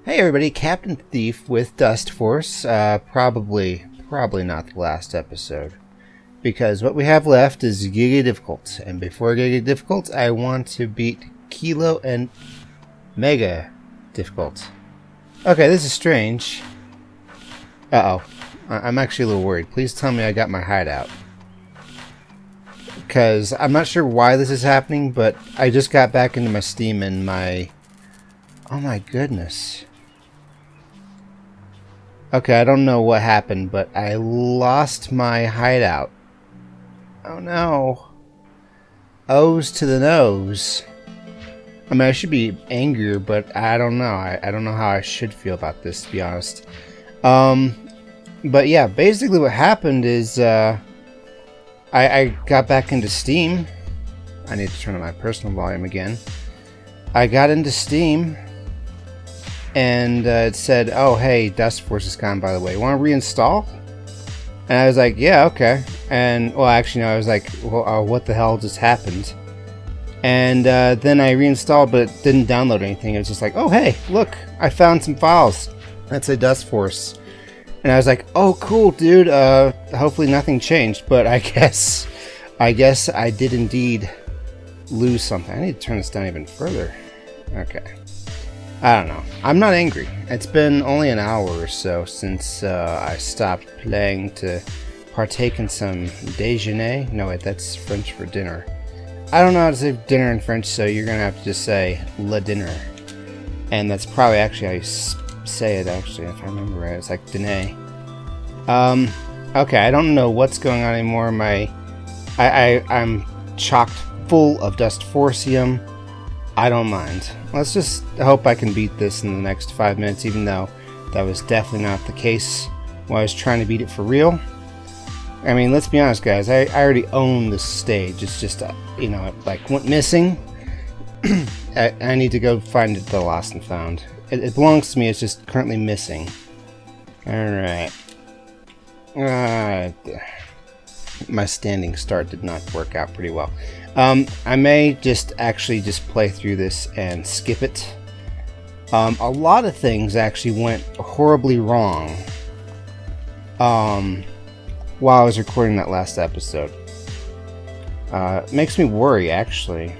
Hey everybody, Captain Thief with Dustforce. Probably not the last episode, because what we have left is Giga difficult, and before Giga difficult, I want to beat Kilo and Mega difficult. Okay, this is strange. Uh-oh. I'm actually a little worried. Please tell me I got my hideout. Because I'm not sure why this is happening, but I just got back into my Steam and my... Oh my goodness. Okay, I don't know what happened, but I lost my hideout. Oh no. O's to the nose. I mean, I should be angrier, but I don't know. I don't know how I should feel about this, to be honest. But yeah, basically what happened is I got back into Steam. I need to turn on my personal volume again. I got into Steam, and it said, oh hey, Dustforce is gone, by the way. You want to reinstall? And I was like, yeah, okay. And, well, actually, no, I was like, well, what the hell just happened? And then I reinstalled, but it didn't download anything. It was just like, oh hey, look, I found some files. That's a Dustforce. And I was like, oh cool, dude, hopefully nothing changed. But I guess I did indeed lose something. I need to turn this down even further. Okay. I don't know. I'm not angry. It's been only an hour or so since I stopped playing to partake in some déjeuner. No, wait, that's French for dinner. I don't know how to say dinner in French, so you're going to have to just say le dinner. And that's probably actually how you say it, actually, if I remember right. It's like dîner. Okay, I don't know what's going on anymore. I'm chocked full of Dustforcium. I don't mind. Let's just hope I can beat this in the next 5 minutes, even though that was definitely not the case when I was trying to beat it for real. I mean, let's be honest, guys. I already own this stage. It's just, you know, it like went missing. I need to go find it, the lost and found. It belongs to me. It's just currently missing. Alright. My standing start did not work out pretty well. I may just play through this and skip it. A lot of things actually went horribly wrong while I was recording that last episode. It makes me worry, actually,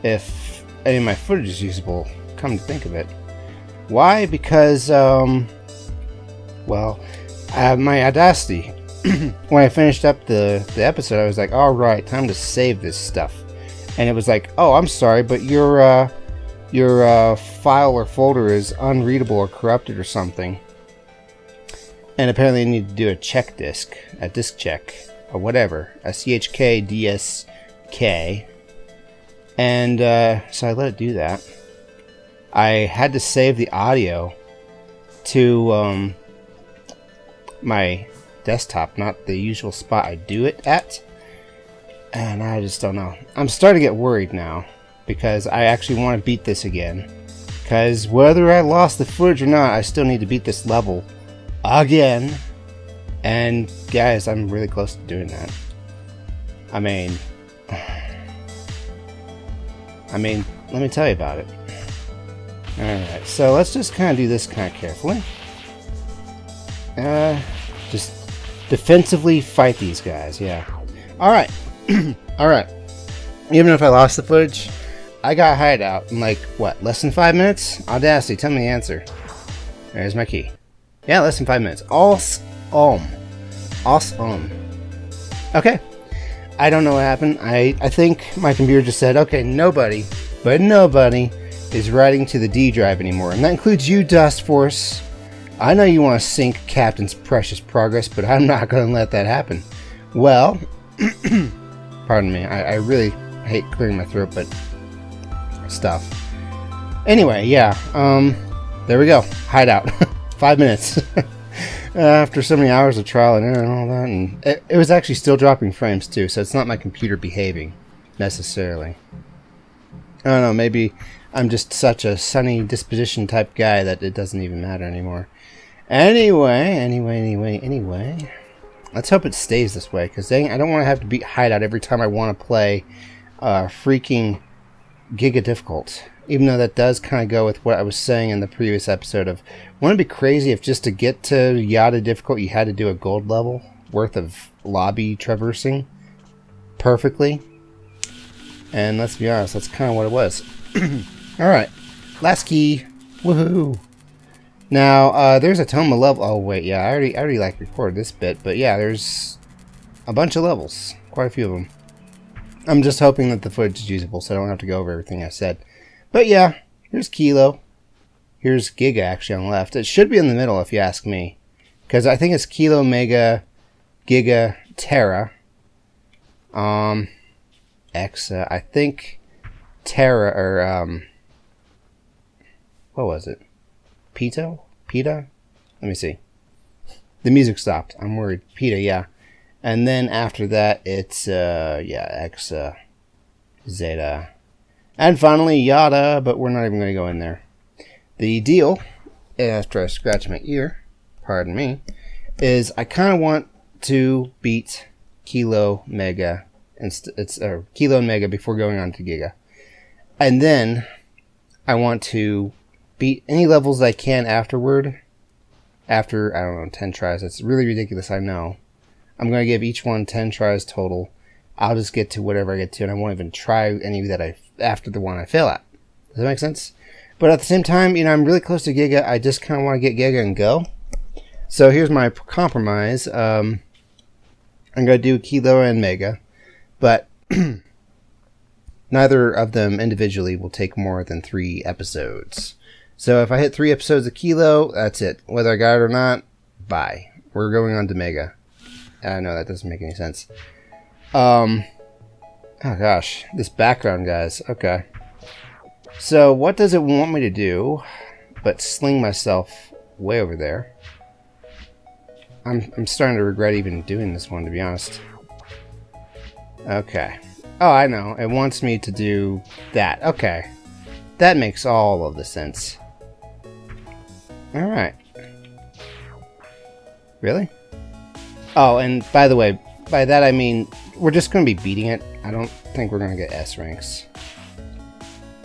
if any of my footage is usable, come to think of it. Why? Because, well, my Audacity. When I finished up the episode, I was like, alright, time to save this stuff. And it was like, oh, I'm sorry, but your file or folder is unreadable or corrupted or something. And apparently you need to do a disk check, or whatever, a CHK DSK. And so I let it do that. I had to save the audio to my desktop, not the usual spot I do it at, and I just don't know. I'm starting to get worried now, because I actually want to beat this again, because whether I lost the footage or not, I still need to beat this level again. And guys, I'm really close to doing that. I mean, let me tell you about it. Alright, so let's just kind of do this kind of carefully. Just defensively fight these guys, yeah. Alright. Alright. Even if I lost the footage, I got hideout in like, what, less than 5 minutes? Audacity, tell me the answer. There's my key. Yeah, less than 5 minutes. Awesome. Okay. I don't know what happened. I think my computer just said, okay, nobody is writing to the D drive anymore. And that includes you, Dustforce. I know you want to sink Captain's precious progress, but I'm not going to let that happen. Well, pardon me, I really hate clearing my throat, but stuff. Anyway, yeah, there we go. Hideout. 5 minutes. After so many hours of trial and error and all that, and it was actually still dropping frames too, so it's not my computer behaving, necessarily. I don't know, maybe I'm just such a sunny disposition type guy that it doesn't even matter anymore. Anyway. Let's hope it stays this way, because dang, I don't want to have to beat Hideout every time I want to play freaking Giga difficult. Even though that does kind of go with what I was saying in the previous episode of, wouldn't it be crazy if just to get to Yada difficult you had to do a gold level worth of lobby traversing perfectly? And let's be honest, that's kind of what it was. Alright, last key. Woohoo! Now, there's a ton of level. Oh wait, yeah, I already like recorded this bit, but yeah, there's a bunch of levels, quite a few of them. I'm just hoping that the footage is usable, so I don't have to go over everything I said. But yeah, here's Kilo. Here's Giga actually on the left. It should be in the middle if you ask me, because I think it's Kilo, Mega, Giga, Terra. Exa. I think Terra or what was it? Pito? Pita? Let me see. The music stopped. I'm worried. Pita, yeah. And then after that, it's yeah, Exa, Zeta, and finally Yada. But we're not even going to go in there. The deal, after I scratch my ear, pardon me, is I kind of want to beat Kilo, Mega, and Kilo and Mega before going on to Giga, and then I want to beat any levels I can afterward. After, I don't know, 10 tries. It's really ridiculous, I know. I'm going to give each one 10 tries total. I'll just get to whatever I get to, and I won't even try any that after the one I fail at. Does that make sense? But at the same time, you know, I'm really close to Giga. I just kind of want to get Giga and go. So here's my compromise. I'm going to do Kilo and Mega, but neither of them individually will take more than 3 episodes. So if I hit 3 episodes of Kilo, that's it. Whether I got it or not, bye. We're going on to Mega. I know that doesn't make any sense. Oh gosh, this background, guys. Okay. So what does it want me to do but sling myself way over there? I'm starting to regret even doing this one, to be honest. Okay. Oh, I know. It wants me to do that. Okay. That makes all of the sense. Alright. Really? Oh, and by the way, by that I mean, we're just going to be beating it. I don't think we're going to get S ranks.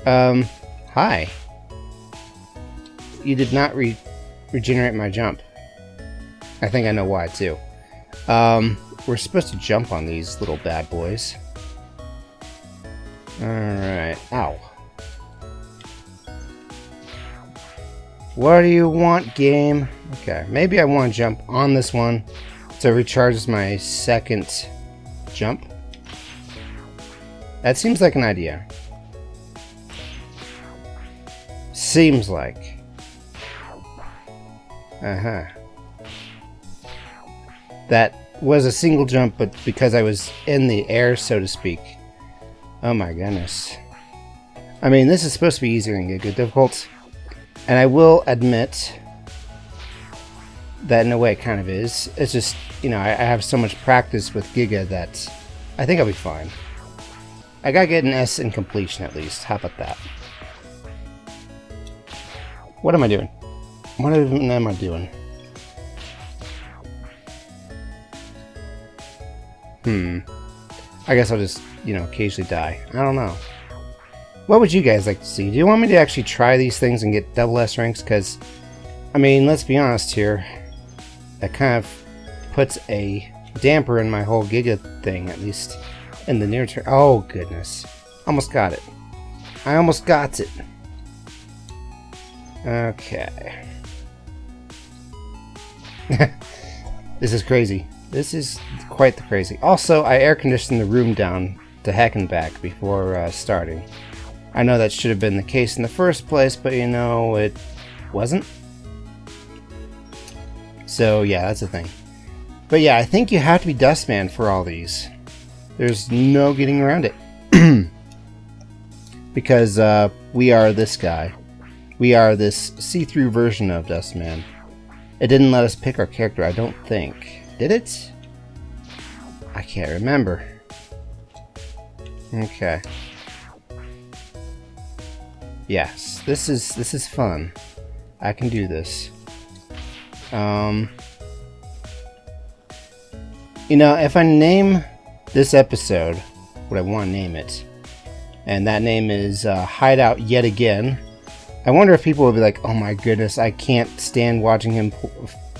Hi. You did not regenerate my jump. I think I know why, too. We're supposed to jump on these little bad boys. Alright. Ow. What do you want, game? Okay, maybe I want to jump on this one to recharge my second jump. That seems like an idea. Seems like. Uh-huh. That was a single jump, but because I was in the air, so to speak. Oh my goodness. I mean, this is supposed to be easier than Giga difficult. And I will admit that in a way it kind of is. It's just, you know, I have so much practice with Giga that I think I'll be fine. I gotta get an S in completion at least. How about that? What am I doing? What even am I doing? I guess I'll just, you know, occasionally die. I don't know. What would you guys like to see? Do you want me to actually try these things and get double S ranks? Because, I mean, let's be honest here. That kind of puts a damper in my whole Giga thing, at least in the near term. Oh, goodness. Almost got it. I almost got it. Okay. This is crazy. This is quite the crazy. Also, I air conditioned the room down to heck and back before starting. I know that should have been the case in the first place, but you know, it wasn't. So yeah, that's the thing. But yeah, I think you have to be Dustman for all these. There's no getting around it. Because we are this guy. We are this see-through version of Dustman. It didn't let us pick our character, I don't think. Did it? I can't remember. Okay. Yes, this is fun. I can do this. You know, if I name this episode what I want to name it, and that name is Hideout yet again. I wonder if people will be like, oh my goodness, I can't stand watching him.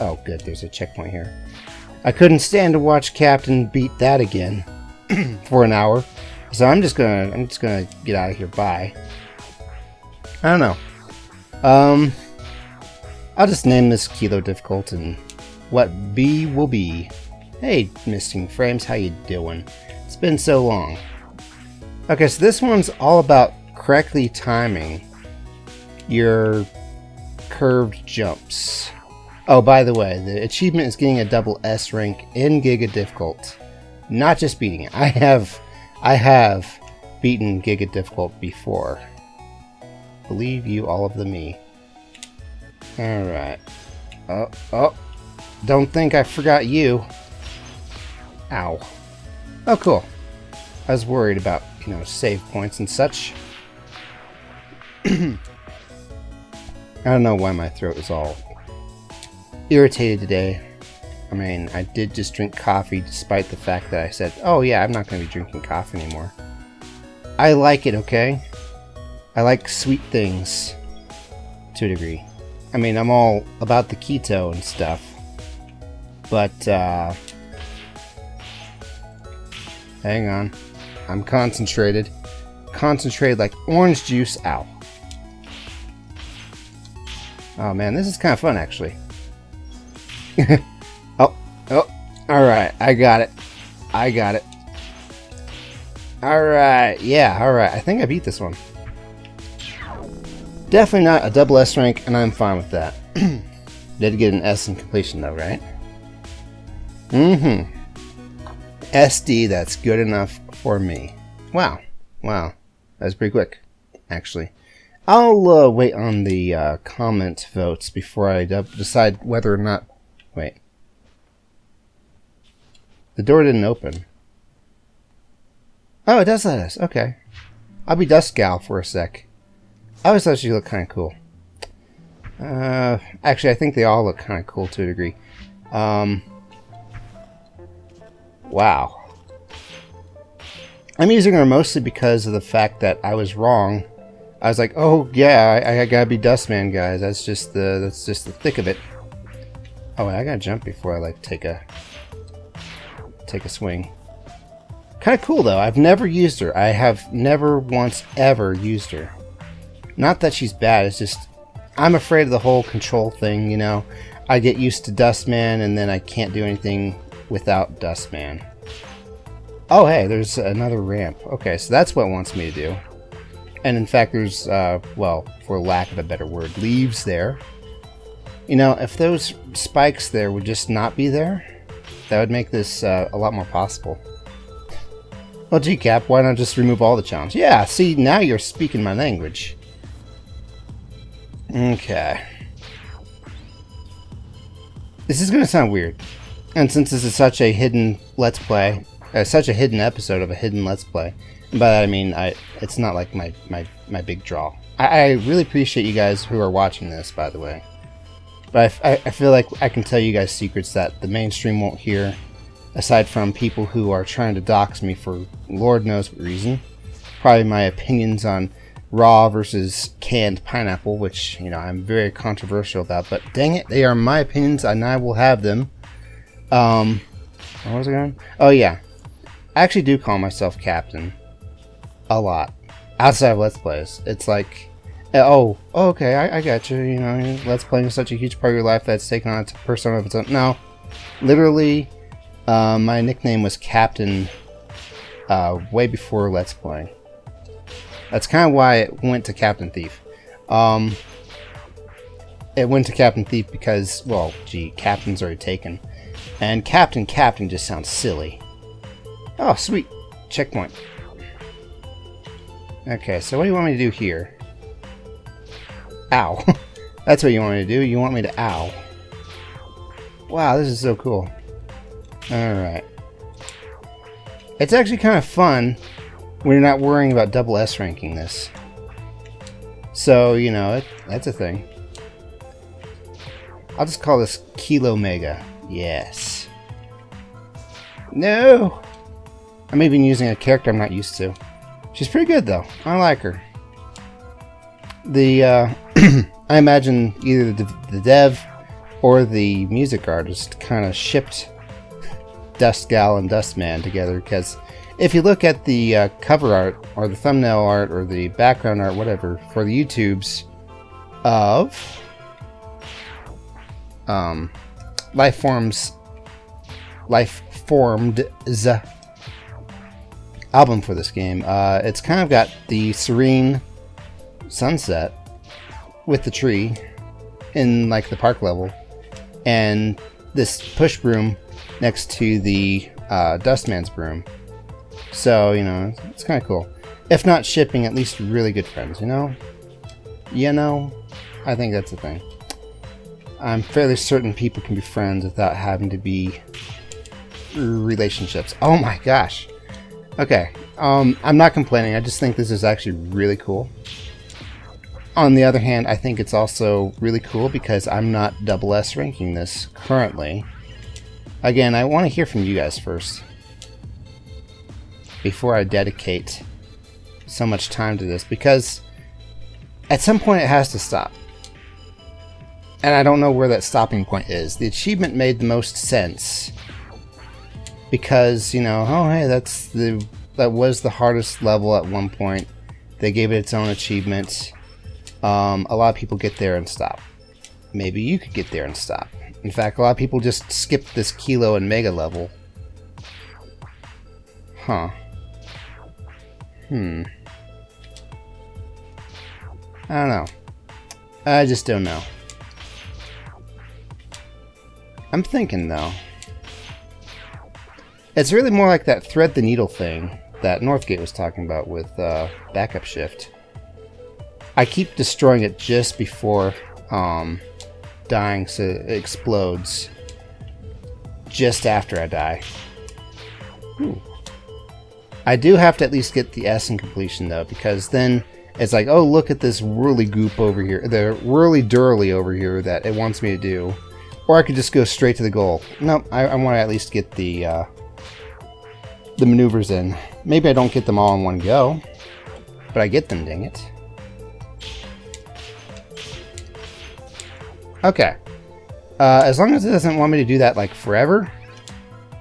Oh, good, there's a checkpoint here. I couldn't stand to watch Captain beat that again for an hour, so I'm just gonna get out of here. Bye. I don't know. I'll just name this Kilo Difficult, and what be will be. Hey, Misting Frames, how you doing? It's been so long. Okay, so this one's all about correctly timing your curved jumps. Oh, by the way, the achievement is getting a double S rank in Giga Difficult. Not just beating it. I have beaten Giga Difficult before. Believe you all of the me. Alright. Oh. Don't think I forgot you. Ow. Oh, cool. I was worried about, save points and such. I don't know why my throat is all irritated today. I mean, I did just drink coffee despite the fact that I said, oh yeah, I'm not going to be drinking coffee anymore. I like it, okay? I like sweet things to a degree. I mean, I'm all about the keto and stuff. But, hang on. I'm concentrated. Concentrated like orange juice. Ow. Oh man, this is kind of fun actually. Oh. Alright, I got it. Alright, yeah, alright. I think I beat this one. Definitely not a double S rank, and I'm fine with that. Did get an S in completion though, right? SD, that's good enough for me. Wow. That was pretty quick, actually. I'll wait on the comment votes before I decide whether or not... Wait. The door didn't open. Oh, it does let us. Okay. I'll be Dust Gal for a sec. I always thought she looked kind of cool. Actually, I think they all look kind of cool to a degree. Wow. I'm using her mostly because of the fact that I was wrong. I was like, oh yeah, I gotta be Dustman, guys. That's just the thick of it. Oh, I gotta jump before I like take a swing. Kind of cool though. I've never used her. I have never once ever used her. Not that she's bad. It's just I'm afraid of the whole control thing. I get used to Dustman and then I can't do anything without Dustman. Oh hey, there's another ramp. Okay, so that's what it wants me to do. And in fact, there's, well, for lack of a better word, leaves there. If those spikes there would just not be there, that would make this a lot more possible. Well, gee, Cap, why not just remove all the challenges? Yeah, see, now you're speaking my language. Okay. This is going to sound weird. And since this is such a hidden Let's Play, such a hidden episode of a hidden Let's Play, and by that I mean, it's not like my big draw. I really appreciate you guys who are watching this, by the way. But I feel like I can tell you guys secrets that the mainstream won't hear, aside from people who are trying to dox me for Lord knows what reason. Probably my opinions on raw versus canned pineapple, which, I'm very controversial about, but dang it, they are my opinions and I will have them. Where was I going? Oh yeah. I actually do call myself Captain. A lot. Outside of Let's Plays. It's like, oh, okay, I got you. Let's Playing is such a huge part of your life that's taken on a persona of its own. No. Literally, my nickname was Captain way before Let's Playing. That's kind of why it went to Captain Thief. It went to Captain Thief because, well, gee, Captain's already taken. And Captain just sounds silly. Oh, sweet. Checkpoint. Okay, so what do you want me to do here? Ow. That's what you want me to do. You want me to ow. Wow, this is so cool. Alright. It's actually kind of fun when you're not worrying about double S ranking this. So, that's a thing. I'll just call this Kilo Mega. Yes. No! I'm even using a character I'm not used to. She's pretty good though. I like her. The I imagine either the dev or the music artist kind of shipped Dust Gal and Dust Man together, because if you look at the cover art or the thumbnail art or the background art, whatever, for the YouTubes of Lifeformed's album for this game, it's kind of got the serene sunset with the tree in like the park level, and this push broom next to the Dustman's broom. So, you know, it's kind of cool. If not shipping, at least really good friends, you know? You know? I think that's the thing. I'm fairly certain people can be friends without having to be relationships. Oh my gosh. Okay. I'm not complaining. I just think this is actually really cool. On the other hand, I think it's also really cool because I'm not SS ranking this currently. Again, I want to hear from you guys first before I dedicate so much time to this, because at some point it has to stop. And I don't know where that stopping point is. The achievement made the most sense because, you know, oh hey, that was the hardest level at one point. They gave it its own achievement. A lot of people get there and stop. Maybe you could get there and stop. In fact, a lot of people just skip this Kilo and Mega level. Huh. I don't know. I just don't know. I'm thinking, though. It's really more like that thread the needle thing that Northgate was talking about with backup shift. I keep destroying it just before dying, so it explodes just after I die. Ooh. I do have to at least get the S in completion, though, because then it's like, oh, look at this whirly goop over here, the whirly durly over here that it wants me to do. Or I could just go straight to the goal. Nope, I want to at least get the maneuvers in. Maybe I don't get them all in one go, but I get them, dang it. Okay. As long as it doesn't want me to do that like forever,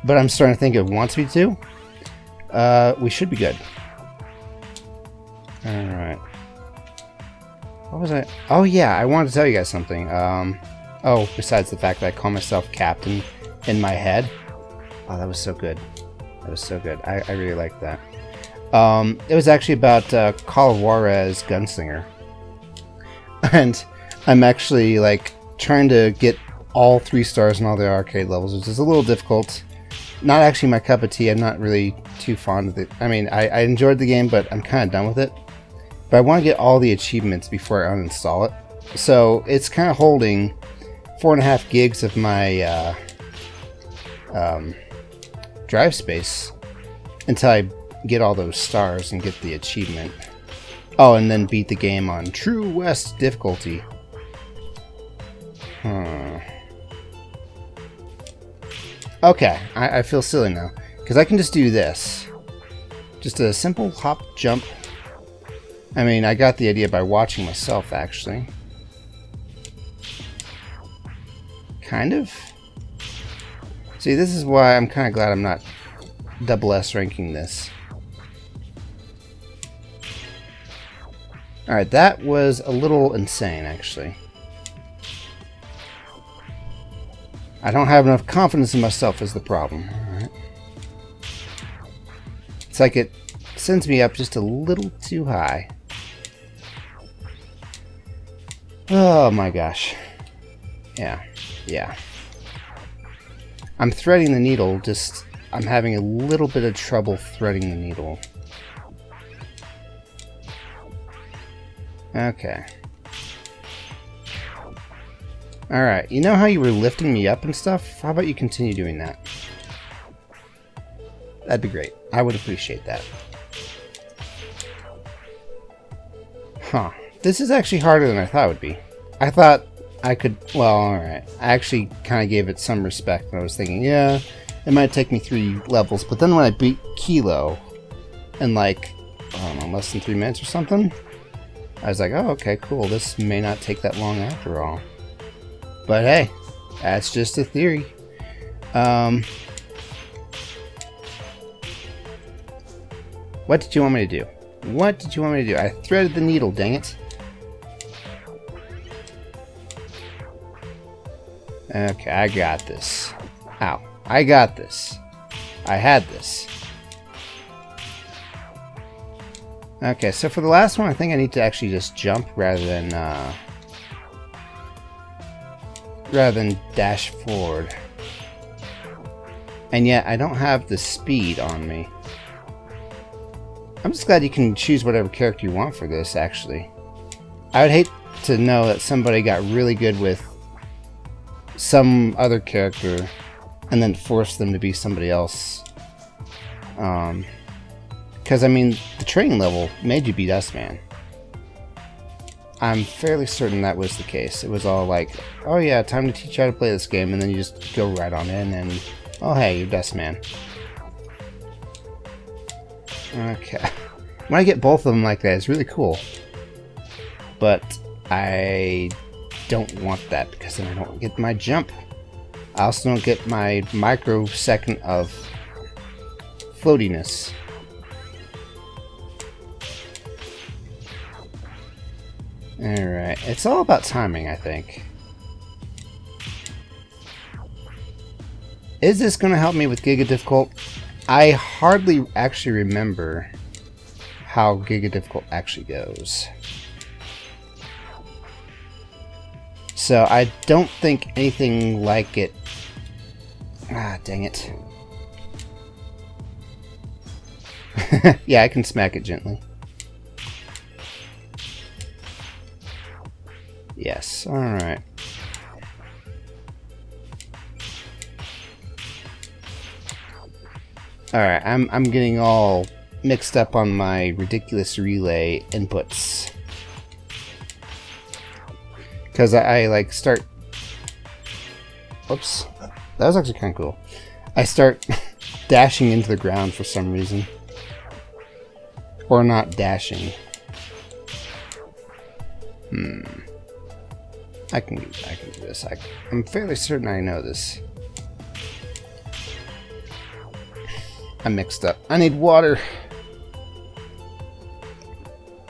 but I'm starting to think it wants me to, we should be good. Alright. What was I? Oh yeah, I wanted to tell you guys something. Oh, besides the fact that I call myself Captain in my head. Oh, that was so good. That was so good. I really liked that. It was actually about Call of Juarez Gunslinger. And I'm actually like trying to get all 3 stars in all the arcade levels, which is a little difficult. Not actually my cup of tea. I'm not really too fond of it. I mean, I enjoyed the game, but I'm kind of done with it. But I want to get all the achievements before I uninstall it. So it's kind of holding 4.5 gigs of my drive space until I get all those stars and get the achievement. Oh, and then beat the game on True West difficulty. Okay, I feel silly now, because I can just do this. Just a simple hop jump. I mean, I got the idea by watching myself, actually. Kind of. See, this is why I'm kind of glad I'm not SS ranking this. Alright, that was a little insane, actually. I don't have enough confidence in myself is the problem. Alright. It's like it sends me up just a little too high. Oh my gosh. Yeah. Yeah. I'm threading the needle, just I'm having a little bit of trouble threading the needle. Okay. Alright, you know how you were lifting me up and stuff? How about you continue doing that? That'd be great. I would appreciate that. Huh. This is actually harder than I thought it would be. I thought I could... Well, alright. I actually kind of gave it some respect. I was thinking, yeah, it might take me 3 levels. But then when I beat Kilo and, like, I don't know, less than 3 minutes or something. I was like, oh, okay, cool. This may not take that long after all. But hey, that's just a theory. What did you want me to do? What did you want me to do? I threaded the needle, dang it. Okay, I got this. Ow. I got this. I had this. Okay, so for the last one, I think I need to actually just jump rather than dash forward. And yet, I don't have the speed on me. I'm just glad you can choose whatever character you want for this, actually. I would hate to know that somebody got really good with some other character and then force them to be somebody else. Because, I mean, the training level made you be Dustman. I'm fairly certain that was the case. It was all like, oh yeah, time to teach you how to play this game, and then you just go right on in and, oh hey, you're Dustman. Okay. When I get both of them like that, it's really cool. But I don't want that because then I don't get my jump. I also don't get my microsecond of floatiness. Alright, it's all about timing, I think. Is this going to help me with Giga Difficult? I hardly actually remember how Giga Difficult actually goes. So I don't think anything like it... Ah, dang it. Yeah, I can smack it gently. Yes, alright. Alright, I'm getting all mixed up on my ridiculous relay inputs. Because I like start... Whoops. That was actually kind of cool. I start dashing into the ground for some reason. Or not dashing. I can do this. I'm fairly certain I know this. I'm mixed up. I need water.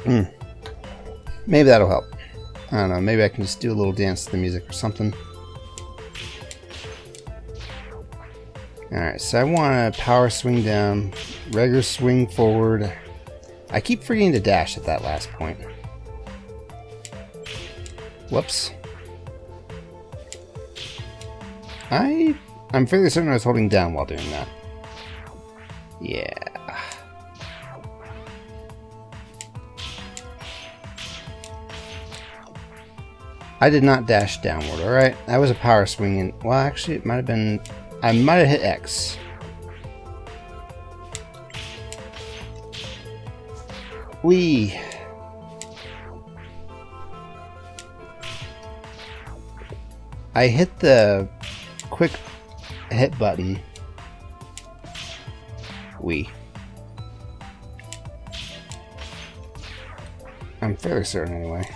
Maybe that'll help. I don't know. Maybe I can just do a little dance to the music or something. Alright, so I want to power swing down, regular swing forward. I keep forgetting to dash at that last point. Whoops. I'm fairly certain I was holding down while doing that. Yeah. I did not dash downward, alright? That was a power swing, and well, actually, it might have been... I might have hit X. Whee! I hit the quick hit button. Whee. I'm fairly certain anyway.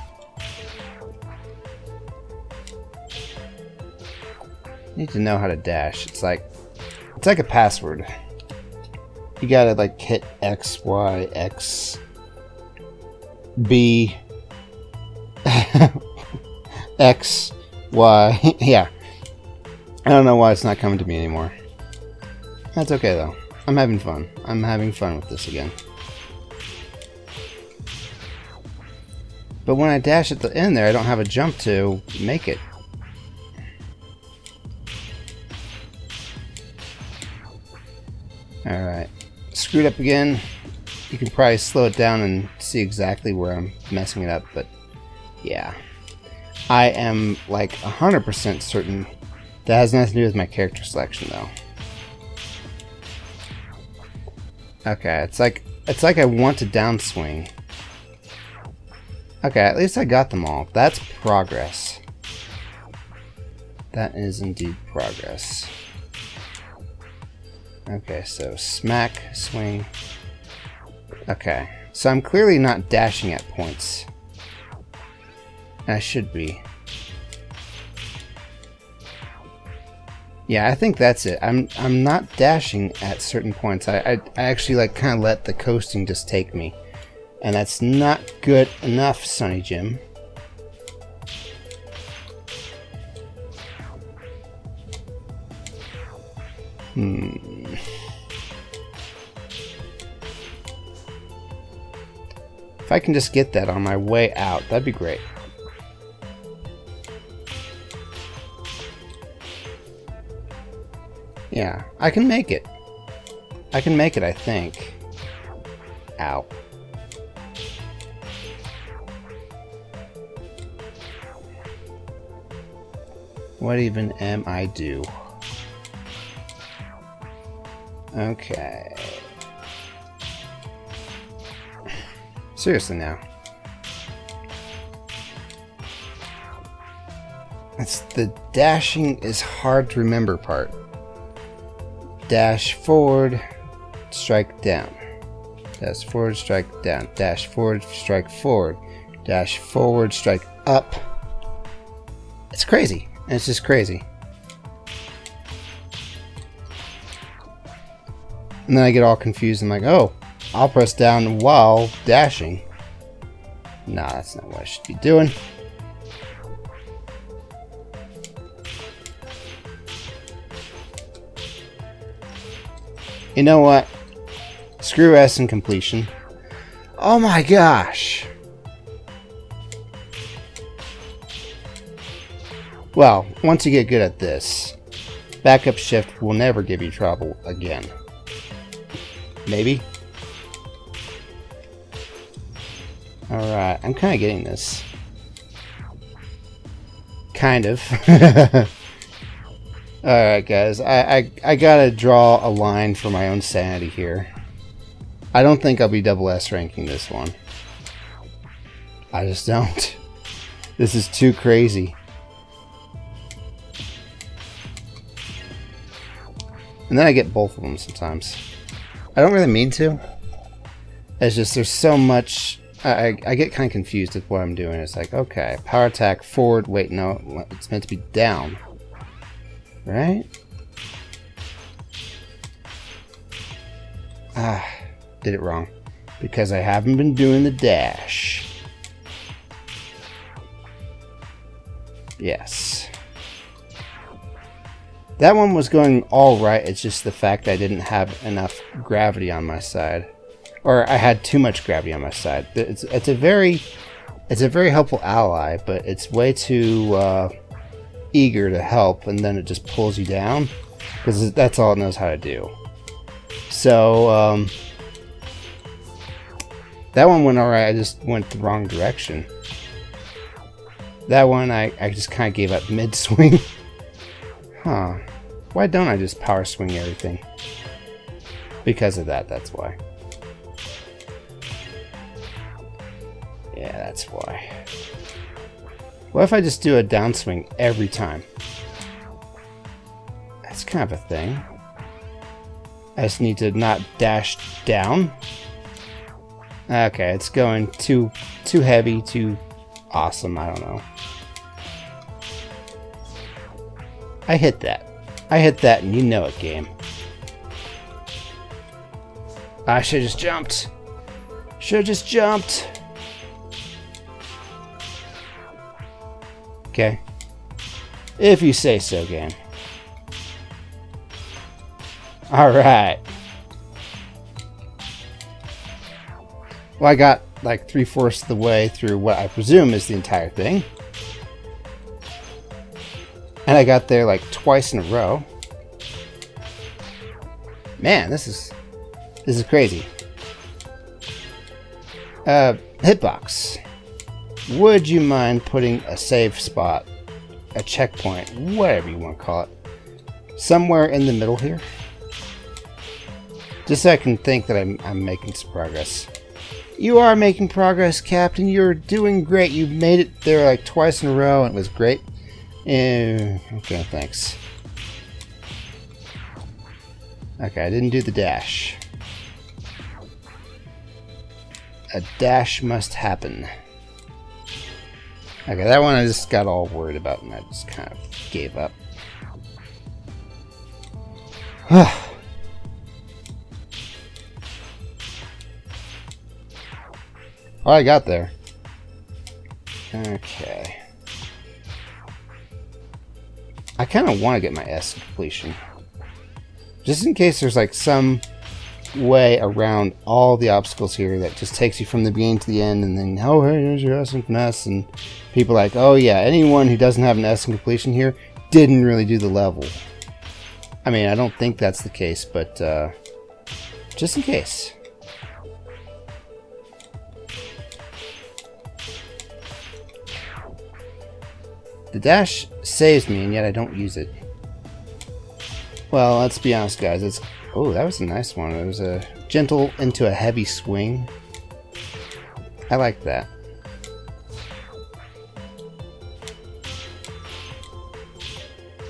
Need to know how to dash. It's like a password. You gotta like hit X, Y, X, B, X, Y. Yeah. I don't know why it's not coming to me anymore. That's okay though. I'm having fun. I'm having fun with this again. But when I dash at the end there, I don't have a jump to make it. Alright. Screwed up again. You can probably slow it down and see exactly where I'm messing it up, but yeah. I am like 100% certain that has nothing to do with my character selection though. Okay, it's like I want to downswing. Okay, at least I got them all. That's progress. That is indeed progress. Okay, so smack, swing. Okay, So I'm clearly not dashing at points. I should be. Yeah, I think that's it. I'm not dashing at certain points. I actually like kind of let the coasting just take me. And that's not good enough, Sonny Jim. If I can just get that on my way out, that'd be great. Yeah, I can make it. I can make it, I think. Ow. What even am I do? Okay. Seriously now. It's the dashing is hard to remember part. Dash forward, strike down. Dash forward, strike down. Dash forward, strike forward. Dash forward, strike up. It's crazy. It's just crazy. And then I get all confused. I'm like, oh, I'll press down while dashing. Nah, that's not what I should be doing. You know what? Screw S and completion. Oh my gosh! Well, once you get good at this, backup shift will never give you trouble again. Maybe? Alright, I'm kind of getting this. Kind of. Alright guys, I gotta draw a line for my own sanity here. I don't think I'll be double S ranking this one. I just don't. This is too crazy. And then I get both of them sometimes. I don't really mean to. It's just there's so much... I get kind of confused with what I'm doing. It's like, okay, power attack, forward, wait, no, it's meant to be down. Right? Ah, did it wrong. Because I haven't been doing the dash. Yes. That one was going all right. It's just the fact I didn't have enough gravity on my side. Or I had too much gravity on my side. It's a very helpful ally, but it's way too eager to help, and then it just pulls you down because that's all it knows how to do. So that one went alright. I just went the wrong direction. That one I just kind of gave up mid-swing. Huh. Why don't I just power swing everything? Because of that, that's why. Yeah, that's why. What if I just do a downswing every time? That's kind of a thing. I just need to not dash down. Okay, it's going too heavy, too awesome, I don't know. I hit that. I hit that and you know it, game. I should have just jumped. Should have just jumped. Okay. If you say so, game. Alright. Well, I got like 3/4 of the way through what I presume is the entire thing. And I got there like twice in a row. Man, this is crazy. Hitbox. Would you mind putting a save spot, a checkpoint, whatever you want to call it, somewhere in the middle here? Just so I can think that I'm making some progress. You are making progress, Captain. You're doing great. You made it there like twice in a row and it was great. Okay, thanks. Okay, I didn't do the dash. a dash must happen. Okay, that one I just got all worried about and I just kind of gave up. Oh, I got there. Okay. I kind of want to get my S completion. Just in case there's like some way around all the obstacles here that just takes you from the beginning to the end, and then, oh, hey, here's your S and finesse, and people are like, oh yeah, anyone who doesn't have an S and completion here didn't really do the level. I mean, I don't think that's the case, but just in case. The dash saves me, and yet I don't use it. Well, let's be honest, guys. It's oh, that was a nice one. It was a gentle into a heavy swing. I like that.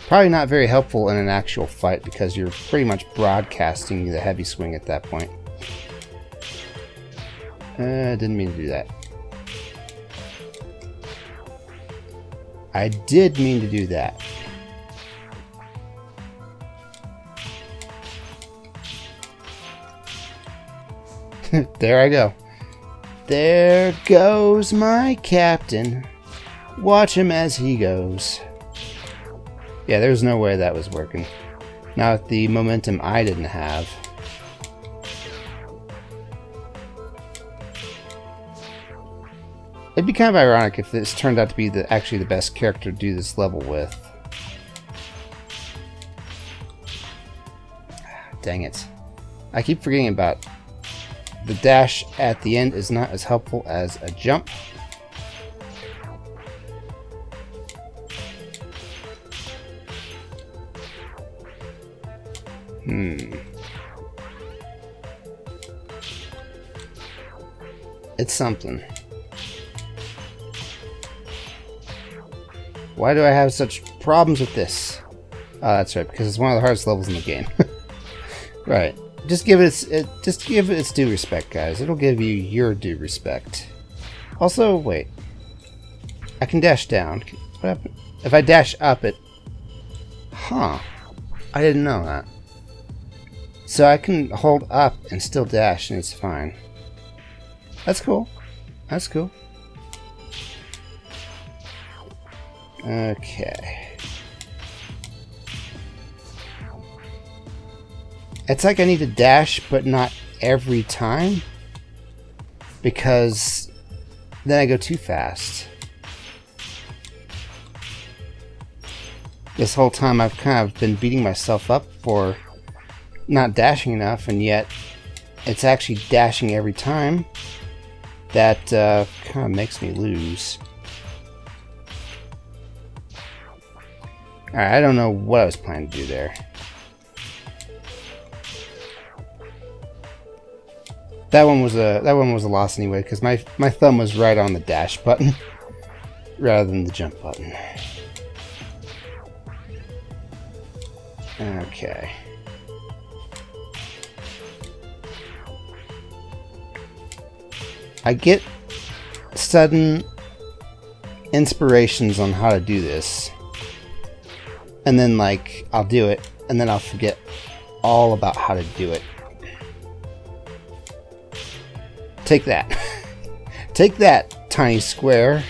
Probably not very helpful in an actual fight because you're pretty much broadcasting the heavy swing at that point. Didn't mean to do that. I did mean to do that. There I go. There goes my captain. Watch him as he goes. Yeah, there's no way that was working. Not with the momentum I didn't have. It'd be kind of ironic if this turned out to be actually the best character to do this level with. Dang it. I keep forgetting about the dash at the end is not as helpful as a jump. It's something. Why do I have such problems with this? Oh, that's right, because it's one of the hardest levels in the game. Right. Just give it its due respect, guys. It'll give you your due respect. Also, wait. I can dash down. What happened? If I dash up it... Huh. I didn't know that. So I can hold up and still dash and it's fine. That's cool. That's cool. Okay. It's like I need to dash, but not every time. Because then I go too fast. This whole time I've kind of been beating myself up for not dashing enough, and yet it's actually dashing every time. That kind of makes me lose. Alright, I don't know what I was planning to do there. That one was a loss anyway, because my thumb was right on the dash button rather than the jump button. Okay. I get sudden inspirations on how to do this. And then, like, I'll do it, and then I'll forget all about how to do it. Take that. Take that, tiny square.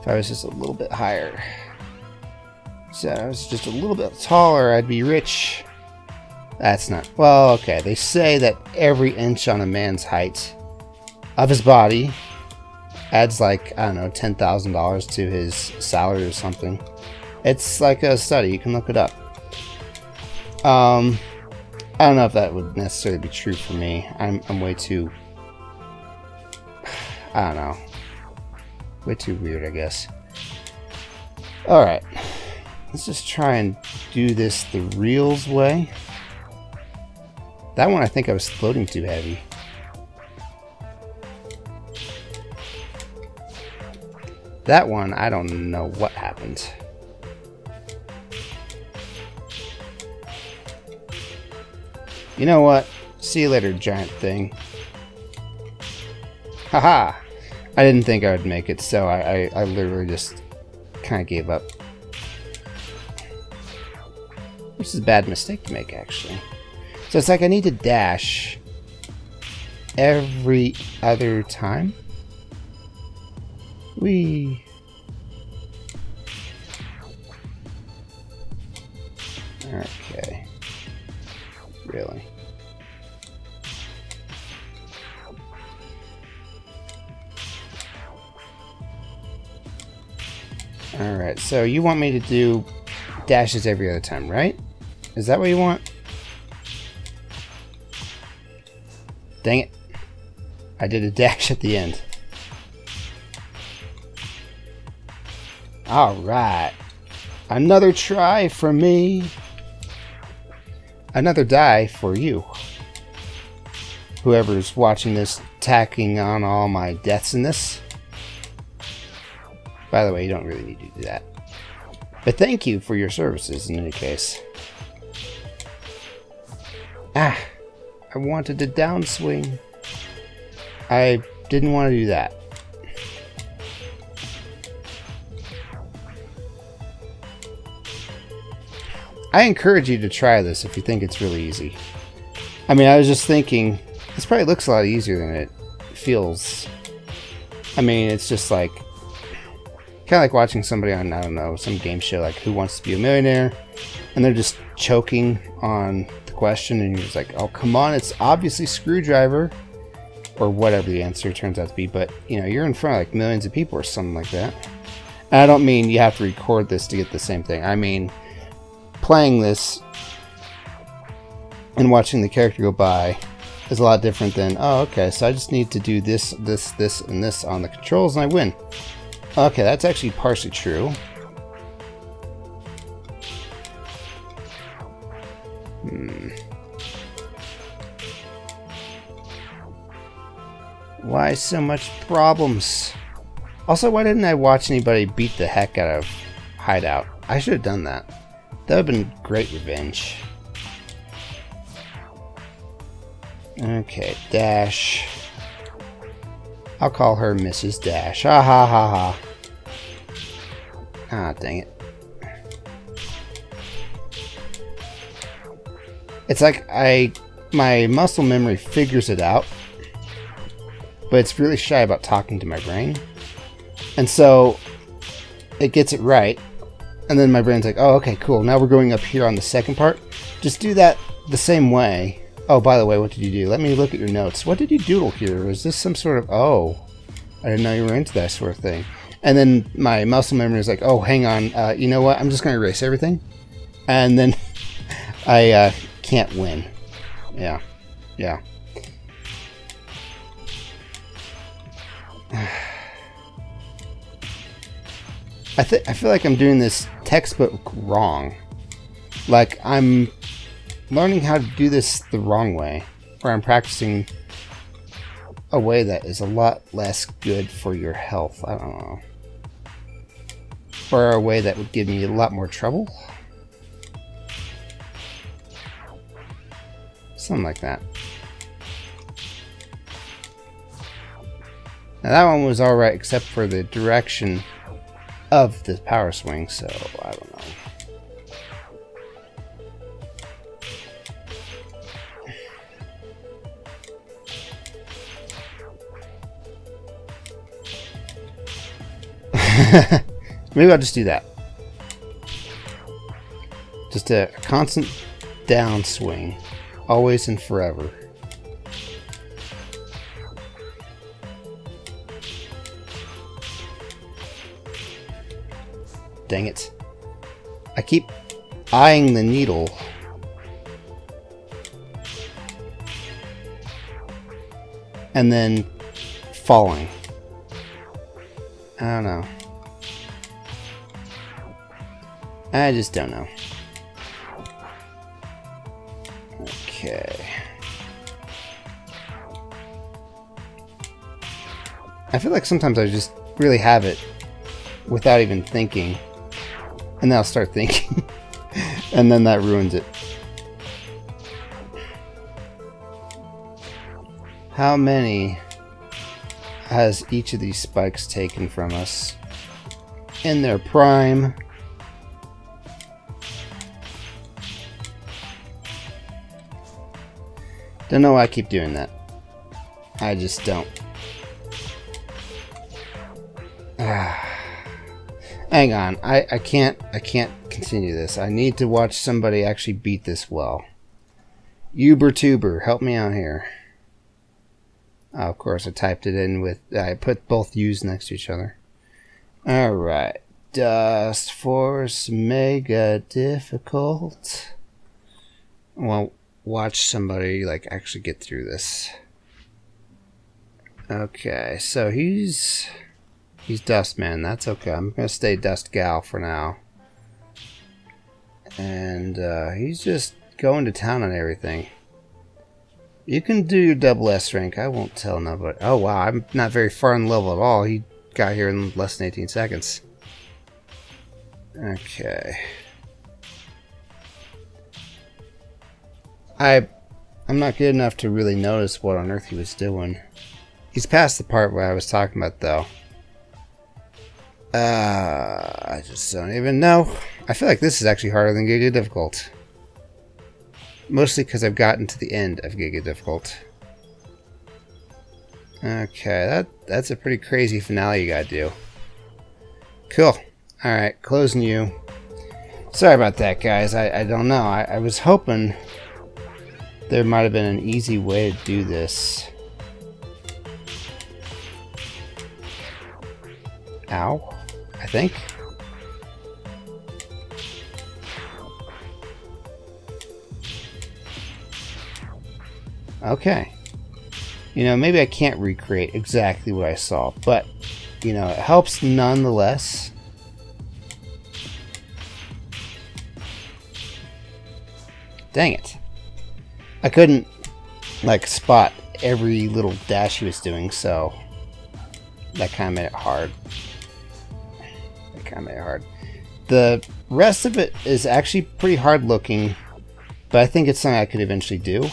If I was just a little bit higher. So I was just a little bit taller, I'd be rich. That's not... Well, okay. They say that every inch on a man's height of his body adds, like, I don't know, $10,000 to his salary or something. It's like a study. You can look it up. I don't know if that would necessarily be true for me. I'm way too... I don't know. Way too weird, I guess. Alright. Let's just try and do this the reals way. That one I think I was floating too heavy. That one, I don't know what happened. You know what? See you later, giant thing. Haha! I didn't think I would make it, so I literally just kind of gave up. Which is a bad mistake to make, actually. So it's like I need to dash every other time. Whee! Okay. Really? Alright, so you want me to do dashes every other time, right? Is that what you want? Dang it. I did a dash at the end. Alright. Another try for me. Another die for you. Whoever's watching this, tacking on all my deaths in this. By the way, you don't really need to do that. But thank you for your services in any case. Ah, I wanted to downswing. I didn't want to do that. I encourage you to try this if you think it's really easy. I mean, I was just thinking, this probably looks a lot easier than it feels. I mean, it's just like, kind of like watching somebody on, I don't know, some game show like Who Wants to Be a Millionaire, and they're just choking on the question, and you're just like, oh, come on, it's obviously screwdriver, or whatever the answer turns out to be, but, you know, you're in front of like millions of people or something like that. And I don't mean you have to record this to get the same thing. I mean, playing this and watching the character go by is a lot different than, oh, okay, so I just need to do this, this, this, and this on the controls, and I win. Okay, that's actually partially true. Why so much problems? Also, why didn't I watch anybody beat the heck out of Hideout? I should have done that. That would have been great revenge. Okay, Dash. I'll call her Mrs. Dash. Ah ha ha ha. Ah, dang it. It's like my muscle memory figures it out, but it's really shy about talking to my brain. And so it gets it right, and then my brain's like, oh, okay, cool. Now we're going up here on the second part. Just do that the same way. Oh, by the way, what did you do? Let me look at your notes. What did you doodle here? Was this some sort of... Oh, I didn't know you were into that sort of thing. And then my muscle memory is like, oh, hang on. You know what? I'm just going to erase everything. And then I can't win. Yeah. Yeah. I feel like I'm doing this textbook wrong. Like, I'm learning how to do this the wrong way, or I'm practicing a way that is a lot less good for your health. I don't know. Or a way that would give me a lot more trouble. Something like that. Now that one was alright except for the direction of the power swing, so I don't know. Maybe I'll just do that. Just a constant downswing, always and forever. Dang it. I keep eyeing the needle. And then falling. I don't know. I just don't know. Okay. I feel like sometimes I just really have it without even thinking. And then I'll start thinking. And then that ruins it. How many has each of these spikes taken from us in their prime? Don't know why I keep doing that. I just don't. Hang on, I can't continue this. I need to watch somebody actually beat this well. UberTuber, help me out here. Oh, of course, I typed it in with... I put both U's next to each other. Alright. Dustforce Mega Difficult. Well, watch somebody, like, actually get through this. Okay, so he's Dustman. That's okay. I'm going to stay Dust Gal for now. And he's just going to town on everything. You can do your double S rank. I won't tell nobody. Oh, wow. I'm not very far in the level at all. He got here in less than 18 seconds. Okay. I'm not good enough to really notice what on earth he was doing. He's past the part where I was talking about, though. I just don't even know. I feel like this is actually harder than Giga Difficult. Mostly because I've gotten to the end of Giga Difficult. Okay, that's a pretty crazy finale you gotta do. Cool. Alright, closing you. Sorry about that, guys. I don't know. I was hoping there might have been an easy way to do this. Ow. I think. Okay. You know, maybe I can't recreate exactly what I saw, but, you know, it helps nonetheless. Dang it. I couldn't, like, spot every little dash he was doing, so that kind of made it hard. The rest of it is actually pretty hard looking, but I think it's something I could eventually do.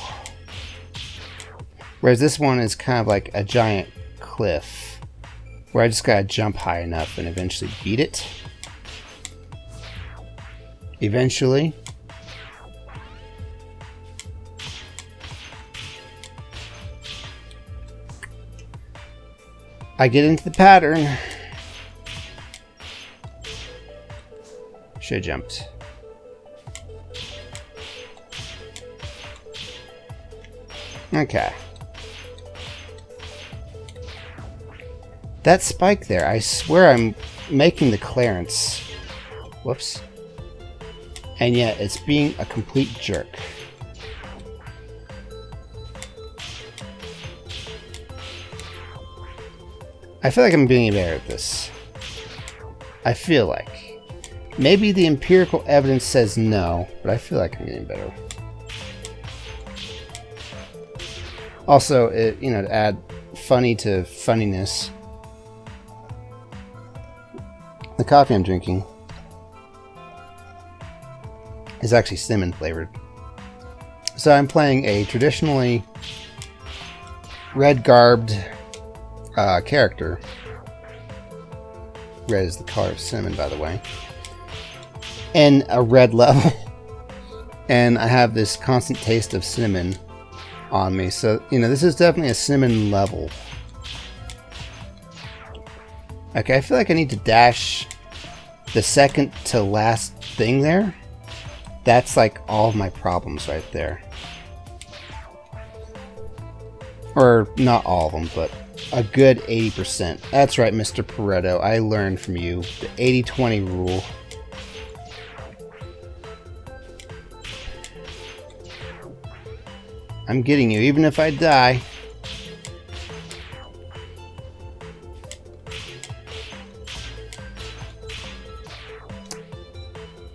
Whereas this one is kind of like a giant cliff, where I just gotta jump high enough and eventually beat it. Eventually. I get into the pattern. Should have jumped. Okay. That spike there, I swear I'm making the clearance. Whoops. And yet it's being a complete jerk. I feel like I'm being better at this. I feel like. Maybe the empirical evidence says no, but I feel like I'm getting better. Also, you know, to add funny to funniness, the coffee I'm drinking is actually cinnamon flavored. So I'm playing a traditionally red garbed character. Red is the color of cinnamon, by the way. And a red level. And I have this constant taste of cinnamon on me. So, you know, this is definitely a cinnamon level. Okay, I feel like I need to dash the second to last thing there. That's like all of my problems right there. Or not all of them, but a good 80%. That's right, Mr. Pareto. I learned from you the 80-20 rule. I'm getting you, even if I die.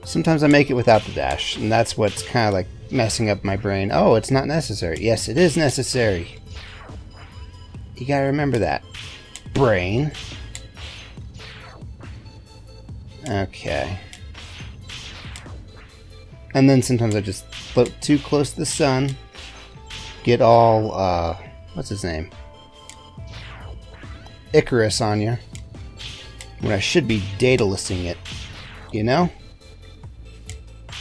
Sometimes I make it without the dash, and that's what's kind of like messing up my brain. Oh, it's not necessary. Yes, it is necessary. You gotta remember that. Brain. Okay. And then sometimes I just float too close to the sun. Get all what's his name? Icarus on you. When I should be Daedalusing it, you know?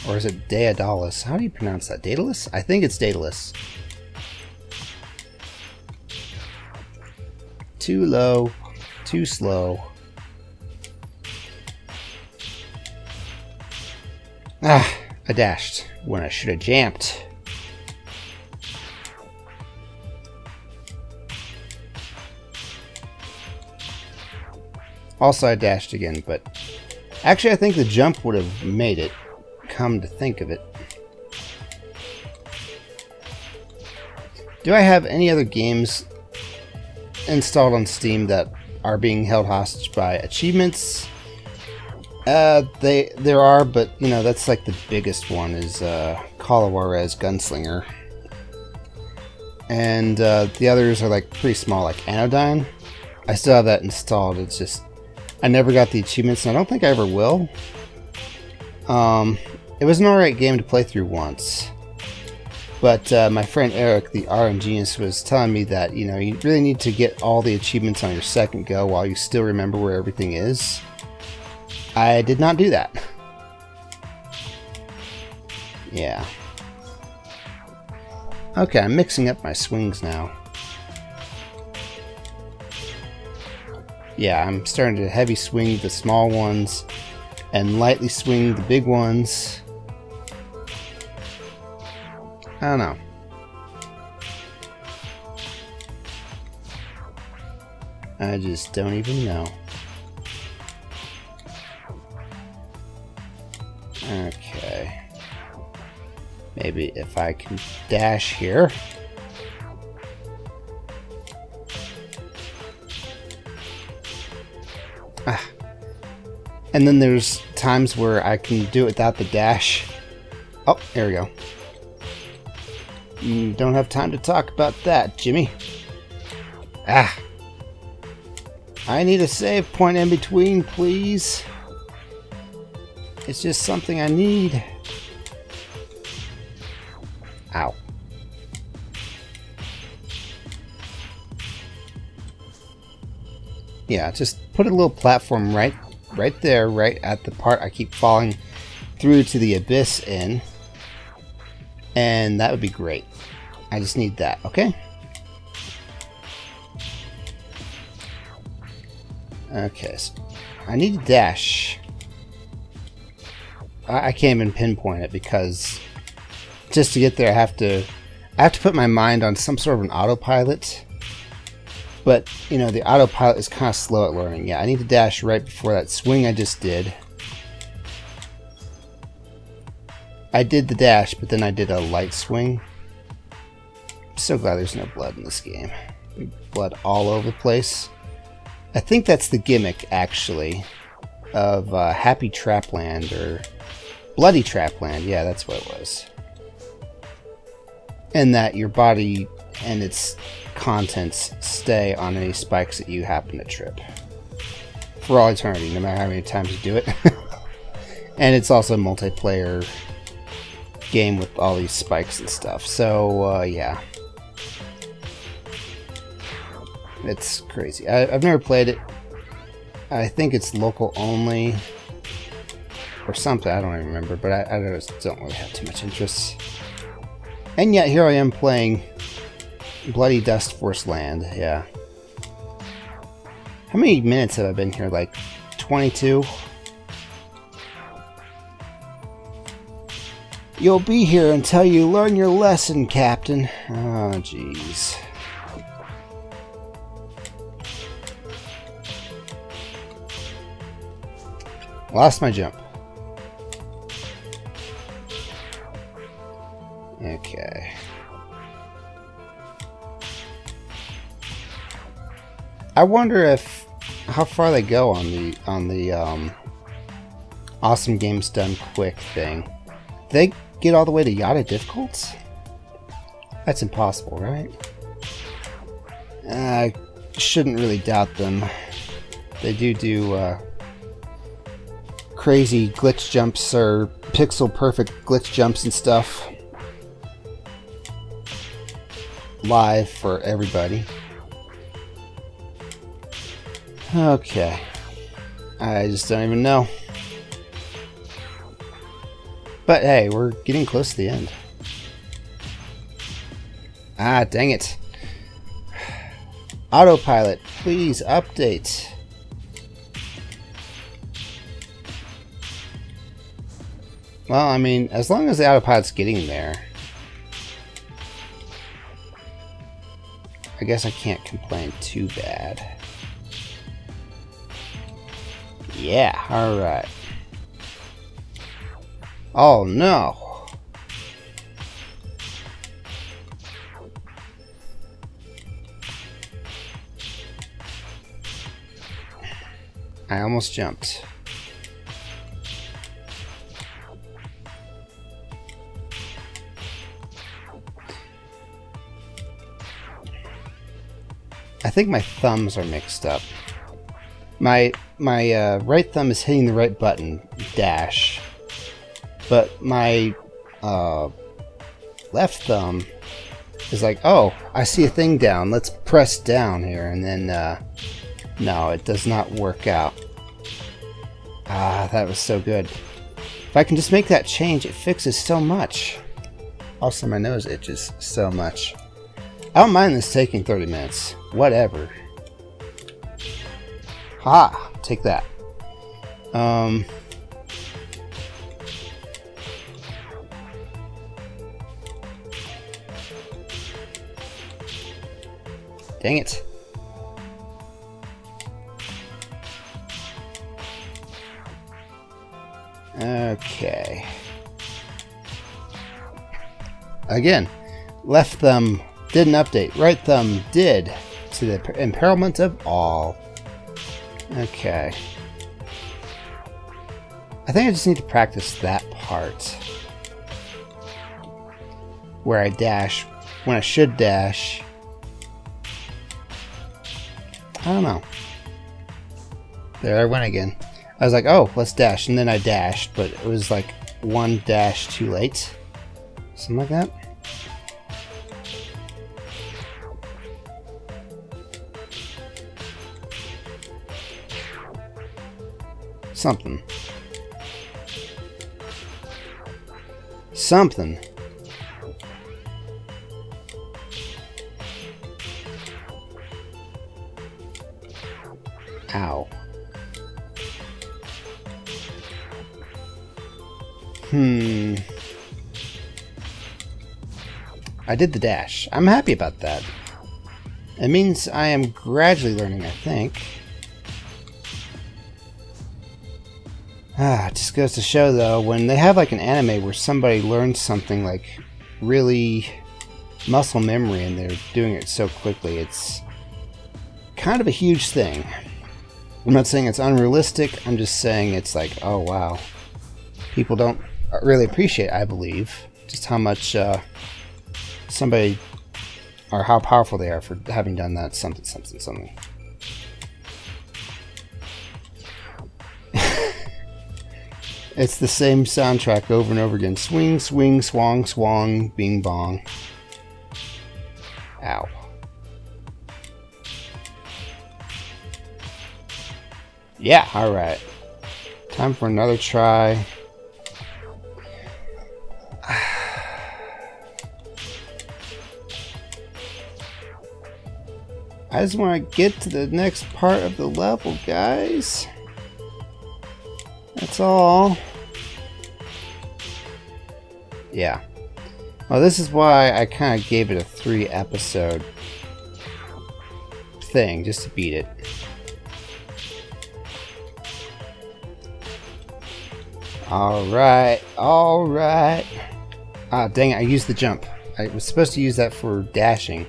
Or is it Daedalus? How do you pronounce that? Daedalus? I think it's Daedalus. Too low, too slow. Ah, I dashed when I should have jammed. Also, I dashed again, but actually I think the jump would have made it, come to think of it. Do I have any other games installed on Steam that are being held hostage by achievements? There are, but you know, that's like the biggest one is Call of Juarez Gunslinger. And the others are like pretty small, like Anodyne. I still have that installed. It's just I never got the achievements, and I don't think I ever will. It was an alright game to play through once. But my friend Eric, the RM Genius, was telling me that, you know, you really need to get all the achievements on your second go while you still remember where everything is. I did not do that. Yeah. Okay, I'm mixing up my swings now. Yeah, I'm starting to heavy swing the small ones and lightly swing the big ones. I don't know. I just don't even know. Okay. Maybe if I can dash here. Ah. And then there's times where I can do it without the dash. Oh, there we go. Don't have time to talk about that, Jimmy. Ah. I need a save point in between, please. It's just something I need. Ow. Yeah, just put a little platform right there, right at the part I keep falling through to the abyss in. And that would be great. I just need that, okay? Okay, so I need to dash. I can't even pinpoint it because just to get there I have to put my mind on some sort of an autopilot. But, you know, the autopilot is kind of slow at learning. Yeah, I need to dash right before that swing I just did. I did the dash, but then I did a light swing. I'm so glad there's no blood in this game. Blood all over the place. I think that's the gimmick, actually, of Happy Trapland, or Bloody Trapland. Yeah, that's what it was. And that your body and its contents stay on any spikes that you happen to trip. For all eternity, no matter how many times you do it. And it's also a multiplayer game with all these spikes and stuff. So, yeah. It's crazy. I've never played it. I think it's local only. Or something, I don't even remember. But I just don't really have too much interest. And yet, here I am playing Bloody Dustforce Land, yeah. How many minutes have I been here? Like 22? You'll be here until you learn your lesson, Captain. Oh, jeez. Lost my jump. Okay. I wonder if how far they go on the awesome games done quick thing. They get all the way to Yada difficults? That's impossible, right? I shouldn't really doubt them. They do crazy glitch jumps or pixel perfect glitch jumps and stuff. live for everybody. Okay. I just don't even know. But hey, we're getting close to the end. Ah, dang it. Autopilot, please update. Well, I mean, as long as the autopilot's getting there, I guess I can't complain too bad. Yeah, alright. Oh no! I almost jumped. I think my thumbs are mixed up. My right thumb is hitting the right button, dash, but my left thumb is like, oh, I see a thing down. Let's press down here, and then no, it does not work out. Ah, that was so good. If I can just make that change, it fixes so much. Also, my nose itches so much. I don't mind this taking 30 minutes. Whatever. Ha! Take that. Dang it. Okay. Again, left thumb didn't update. Right thumb did, to the imperilment of all. Okay. I think I just need to practice that part. Where I dash when I should dash. I don't know. There I went again. I was like, oh, let's dash, and then I dashed, but it was like one dash too late. Something like that. Something. Something. Ow. I did the dash. I'm happy about that. It means I am gradually learning, I think. It just goes to show, though, when they have like an anime where somebody learns something like really muscle memory and they're doing it so quickly, it's kind of a huge thing. I'm not saying it's unrealistic, I'm just saying it's like, oh wow. People don't really appreciate, I believe, just how much somebody, or how powerful they are for having done that something. It's the same soundtrack over and over again. Swing, swing, swong, swong, bing bong. Ow. Yeah, alright. Time for another try. I just want to get to the next part of the level, guys. That's all. Yeah. Well, this is why I kind of gave it a 3-episode thing, just to beat it. Alright, alright. Ah, dang it, I used the jump. I was supposed to use that for dashing.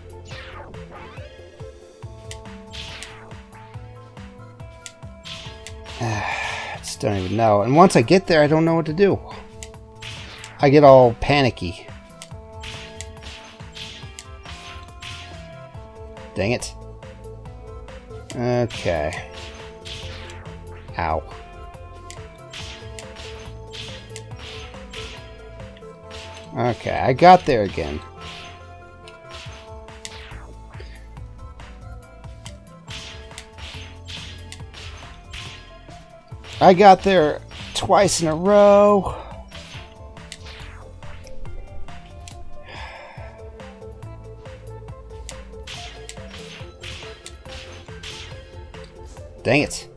Don't even know. And once I get there, I don't know what to do. I get all panicky. Dang it. Okay. Ow. Okay, I got there again. I got there twice in a row. Dang it.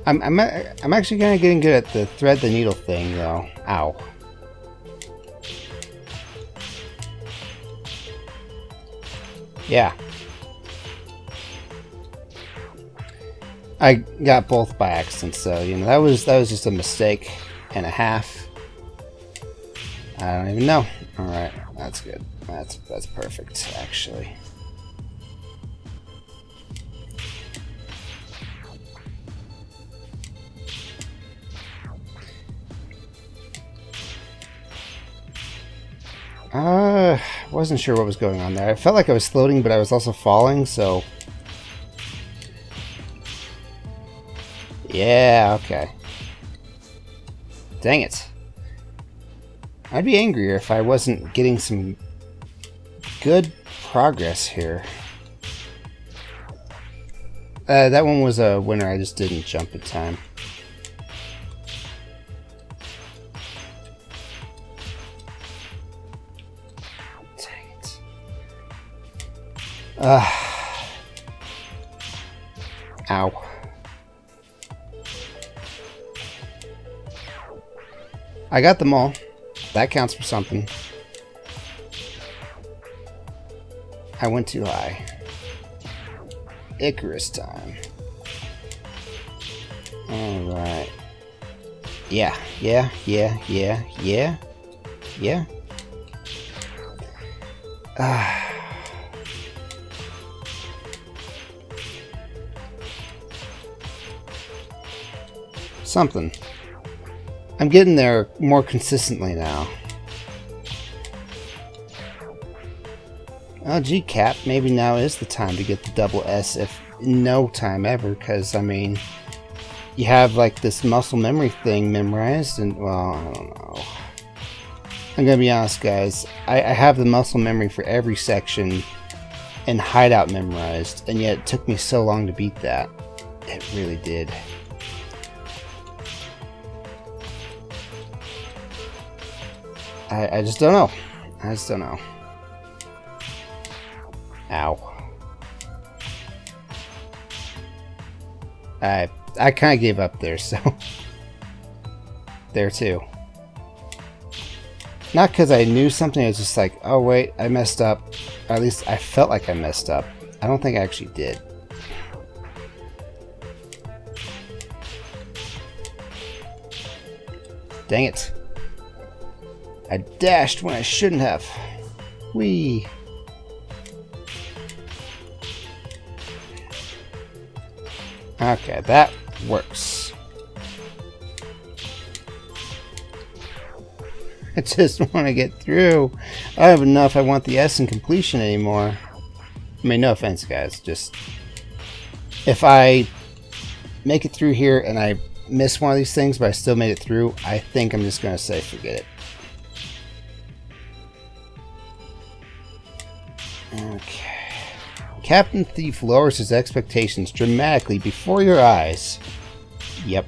I'm actually kind of getting good at the thread the needle thing though. Ow. Yeah. I got both by accident, so you know that was just a mistake and a half. I don't even know. All right, that's good. That's perfect, actually. Wasn't sure what was going on there. I felt like I was floating, but I was also falling, so... Yeah, okay. Dang it. I'd be angrier if I wasn't getting some good progress here. That one was a winner, I just didn't jump in time. Ow. I got them all. That counts for something. I went too high. Icarus time. Alright. Yeah. Something. I'm getting there more consistently now. Oh gee, Cap, maybe now is the time to get the double S if no time ever, because I mean, you have like this muscle memory thing memorized, and well, I don't know. I'm gonna be honest, guys. I have the muscle memory for every section and Hideout memorized, and yet it took me so long to beat that. It really did. I just don't know. I just don't know. Ow. I kind of gave up there, so... there too. Not because I knew something, I was just like, oh wait, I messed up. Or at least I felt like I messed up. I don't think I actually did. Dang it. I dashed when I shouldn't have. Whee! Okay, that works. I just want to get through. I don't even know if I want the S in completion anymore. I mean, no offense, guys. Just... if I make it through here and I miss one of these things, but I still made it through, I think I'm just going to say forget it. Okay. Captain Thief lowers his expectations dramatically before your eyes. Yep.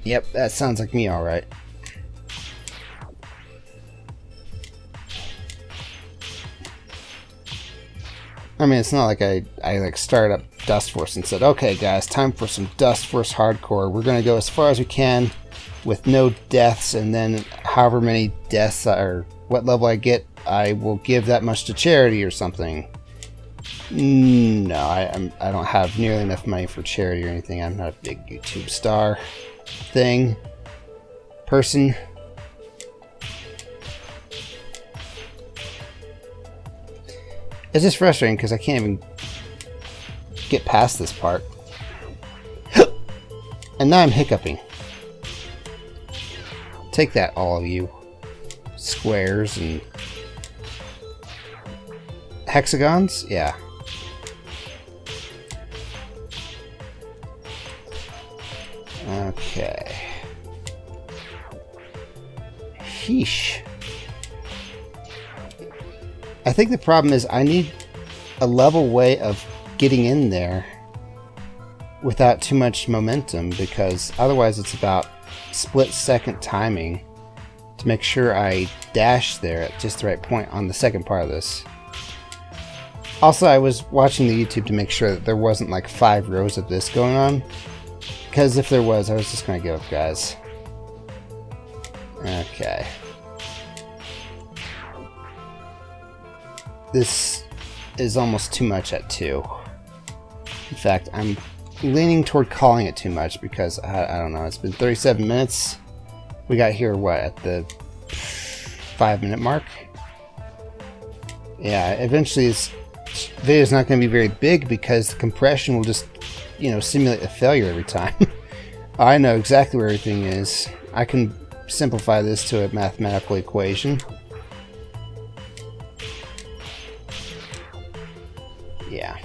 Yep, that sounds like me alright. I mean, it's not like I like started up Dustforce and said, okay guys, time for some Dustforce hardcore. We're gonna go as far as we can with no deaths, and then however many deaths or what level I get, I will give that much to charity or something. No, I don't have nearly enough money for charity or anything. I'm not a big YouTube star person. It's just frustrating because I can't even get past this part. And now I'm hiccuping. Take that, all of you. Squares and hexagons? Yeah. Okay. Sheesh. I think the problem is I need a level way of getting in there without too much momentum, because otherwise it's about split-second timing to make sure I dash there at just the right point on the second part of this. Also, I was watching the YouTube to make sure that there wasn't like 5 rows of this going on, because if there was, I was just gonna give up, guys. Okay. This is almost too much at 2. In fact, I'm leaning toward calling it too much because I don't know, it's been 37 minutes. We got here, what, at the 5-minute mark? Yeah, eventually this video is not going to be very big because the compression will just, you know, simulate a failure every time. I know exactly where everything is. I can simplify this to a mathematical equation. Yeah.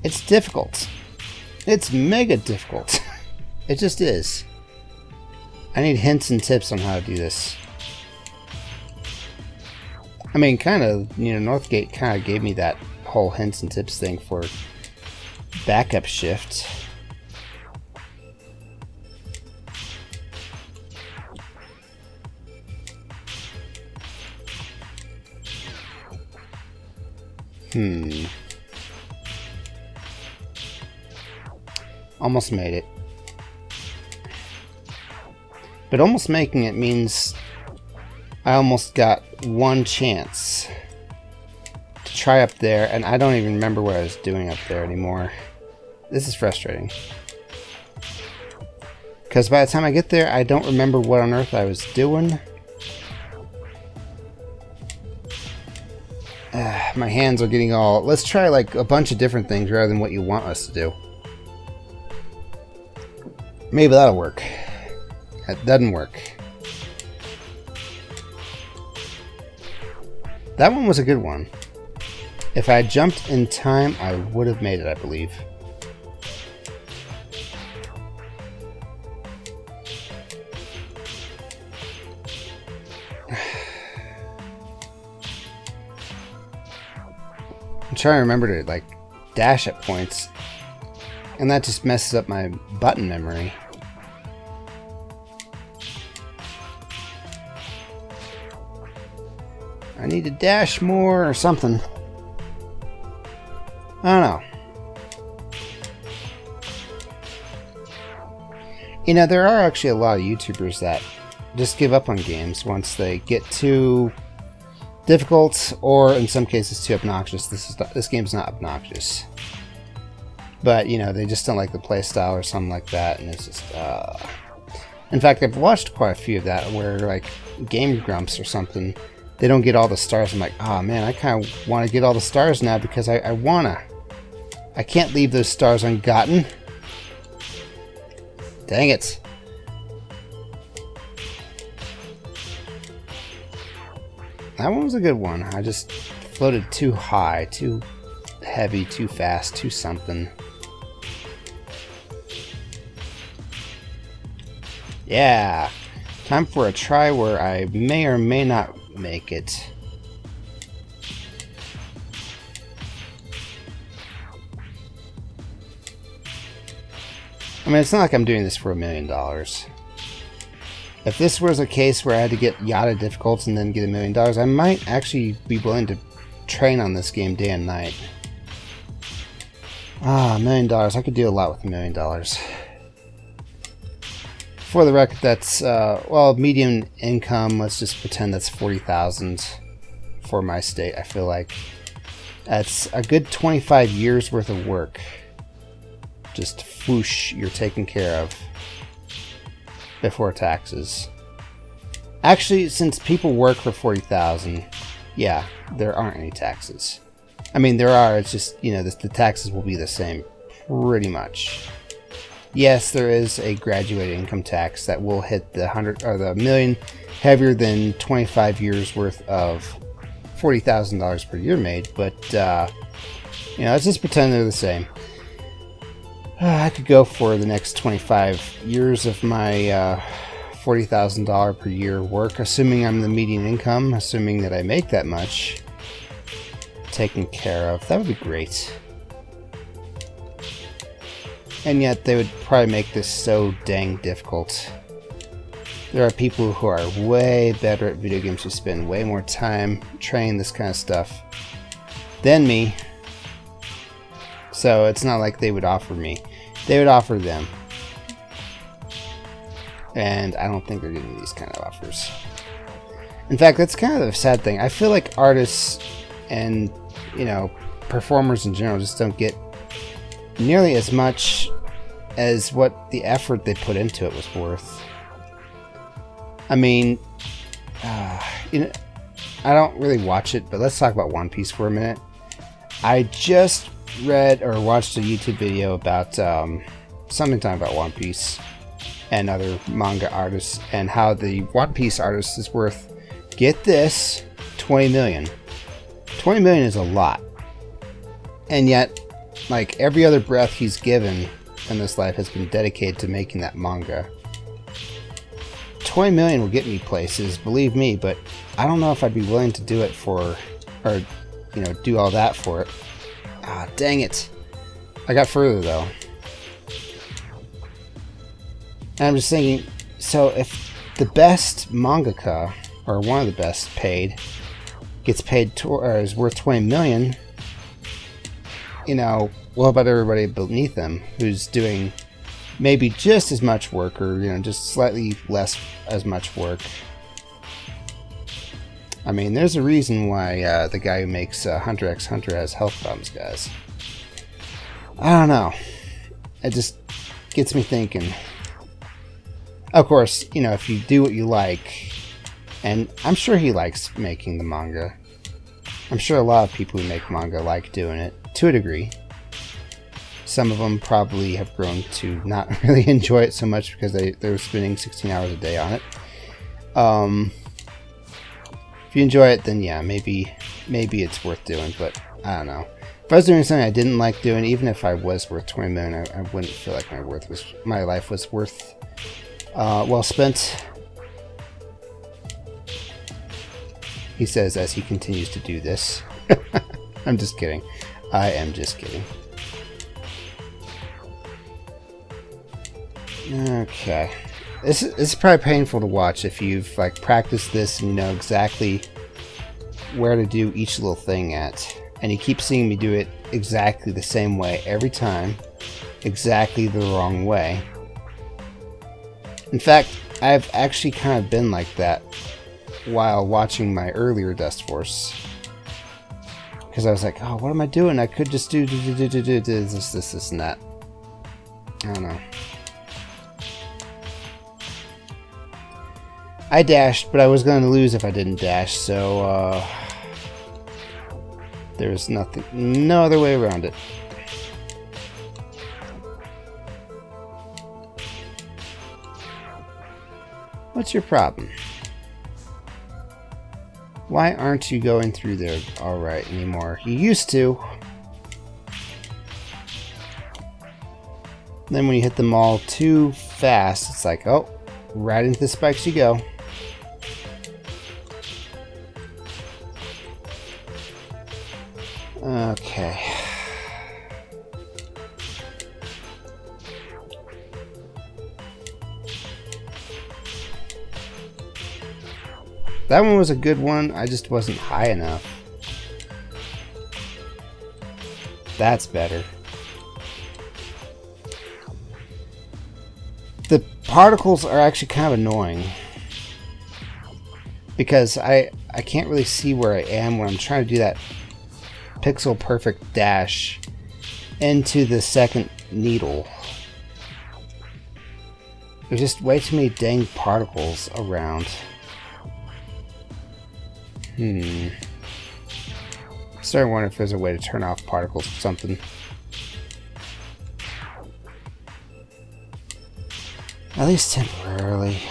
It's difficult. It's mega difficult. It just is. I need hints and tips on how to do this. I mean, kind of, you know, Northgate kind of gave me that whole hints and tips thing for backup shift. Almost made it. But almost making it means I almost got one chance to try up there, and I don't even remember what I was doing up there anymore. This is frustrating. Because by the time I get there, I don't remember what on earth I was doing. My hands are getting all... Let's try like a bunch of different things rather than what you want us to do. Maybe that'll work. That doesn't work. That one was a good one. If I had jumped in time, I would have made it, I believe. I'm trying to remember to like dash at points, and that just messes up my button memory. I need to dash more or something. I don't know. You know, there are actually a lot of YouTubers that just give up on games once they get too difficult, or in some cases too obnoxious. This game's not obnoxious, but you know, they just don't like the play style or something like that, and it's just in fact, I've watched quite a few of that where like Game Grumps or something, they don't get all the stars. I'm like, oh man, I kind of want to get all the stars now because I wanna. I can't leave those stars ungotten. Dang it. That one was a good one. I just floated too high, too heavy, too fast, too something. Yeah. Time for a try where I may or may not make it. I mean, it's not like I'm doing this for $1 million. If this was a case where I had to get Yada difficult and then get $1 million, I might actually be willing to train on this game day and night. Ah, $1 million. I could do a lot with $1 million. For the record, that's, well, median income. Let's just pretend that's 40,000 for my state. I feel like that's a good 25 years worth of work. Just whoosh, you're taken care of before taxes. Actually, since people work for 40,000, yeah, there aren't any taxes. I mean, there are. It's just, you know, the taxes will be the same, pretty much. Yes, there is a graduated income tax that will hit the 100 or the $1 million heavier than 25 years worth of $40,000 per year made, but you know, let's just pretend they're the same. I could go for the next 25 years of my $40,000 per year work, assuming I'm the median income, assuming that I make that much, taken care of. That would be great. And yet they would probably make this so dang difficult. There are people who are way better at video games, who spend way more time training this kind of stuff than me. So it's not like they would offer me. They would offer them. And I don't think they're getting these kind of offers. In fact, that's kind of a sad thing. I feel like artists and, you know, performers in general just don't get nearly as much as what the effort they put into it was worth. I mean, you know, I don't really watch it, but let's talk about One Piece for a minute. I just read or watched a YouTube video about something talking about One Piece and other manga artists, and how the One Piece artist is worth, get this, 20 million. 20 million is a lot. And yet, like, every other breath he's given in this life has been dedicated to making that manga. 20 million will get me places, believe me, but I don't know if I'd be willing to do it for, or, you know, do all that for it. Ah, dang it. I got further, though. And I'm just thinking, so if the best mangaka, or one of the best paid, gets paid or is worth 20 million, you know, what about everybody beneath them who's doing maybe just as much work, or, you know, just slightly less as much work? I mean, there's a reason why the guy who makes Hunter x Hunter has health problems, guys. I don't know. It just gets me thinking. Of course, you know, if you do what you like, and I'm sure he likes making the manga. I'm sure a lot of people who make manga like doing it, to a degree. Some of them probably have grown to not really enjoy it so much because they're spending 16 hours a day on it. If you enjoy it, then yeah, maybe it's worth doing, but I don't know. If I was doing something I didn't like doing, even if I was worth 20 million, I wouldn't feel like my life was worth well spent. He says as he continues to do this. I'm just kidding. I am just kidding. Okay. This is probably painful to watch if you've like practiced this and you know exactly where to do each little thing at. And you keep seeing me do it exactly the same way every time. Exactly the wrong way. In fact, I've actually kind of been like that while watching my earlier Dustforce. Because I was like, oh, what am I doing? I could just do this, and that. I don't know. I dashed, but I was going to lose if I didn't dash, so there's no other way around it. What's your problem? Why aren't you going through there alright anymore? You used to. Then when you hit them all too fast, it's like, oh, right into the spikes you go. Okay. That one was a good one, I just wasn't high enough. That's better. The particles are actually kind of annoying. Because I can't really see where I am when I'm trying to do that pixel perfect dash into the second needle. There's just way too many dang particles around. I'm starting to wonder if there's a way to turn off particles or something. At least temporarily.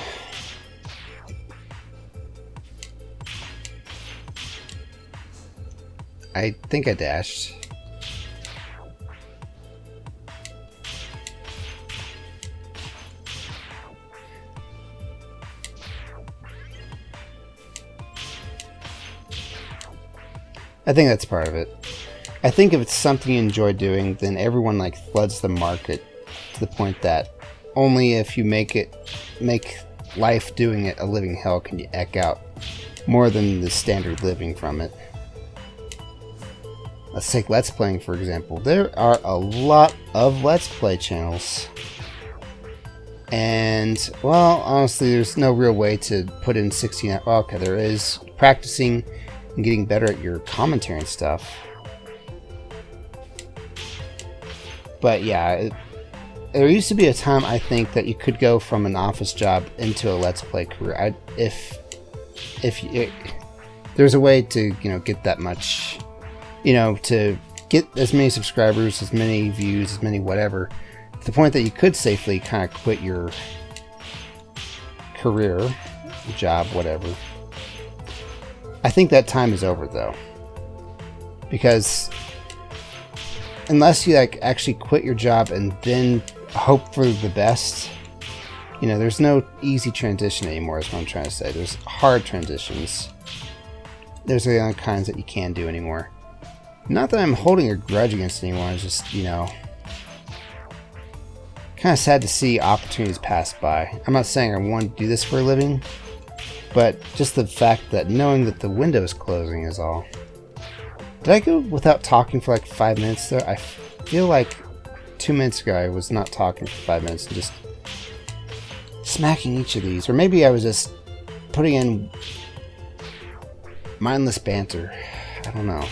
I think I dashed. I think that's part of it. I think if it's something you enjoy doing, then everyone like floods the market to the point that only if you make life doing it a living hell can you eke out more than the standard living from it. Let's take Let's Playing for example. There are a lot of Let's Play channels. And, well, honestly, there's no real way to put in 16 hours. Well, okay, there is practicing and getting better at your commentary and stuff. But yeah, there used to be a time I think that you could go from an office job into a Let's Play career. If there's a way to get that much, to get as many subscribers, as many views, as many whatever, to the point that you could safely kind of quit your career, job, whatever. I think that time is over though, because unless you like actually quit your job and then hope for the best, there's no easy transition anymore is what I'm trying to say. There's hard transitions. There's the other kinds that you can't do anymore. Not that I'm holding a grudge against anyone, it's just, kind of sad to see opportunities pass by. I'm not saying I want to do this for a living, but just the fact that knowing that the window is closing is all. Did I go without talking for like 5 minutes there? I feel like 2 minutes ago I was not talking for 5 minutes and just smacking each of these. Or maybe I was just putting in mindless banter. I don't know.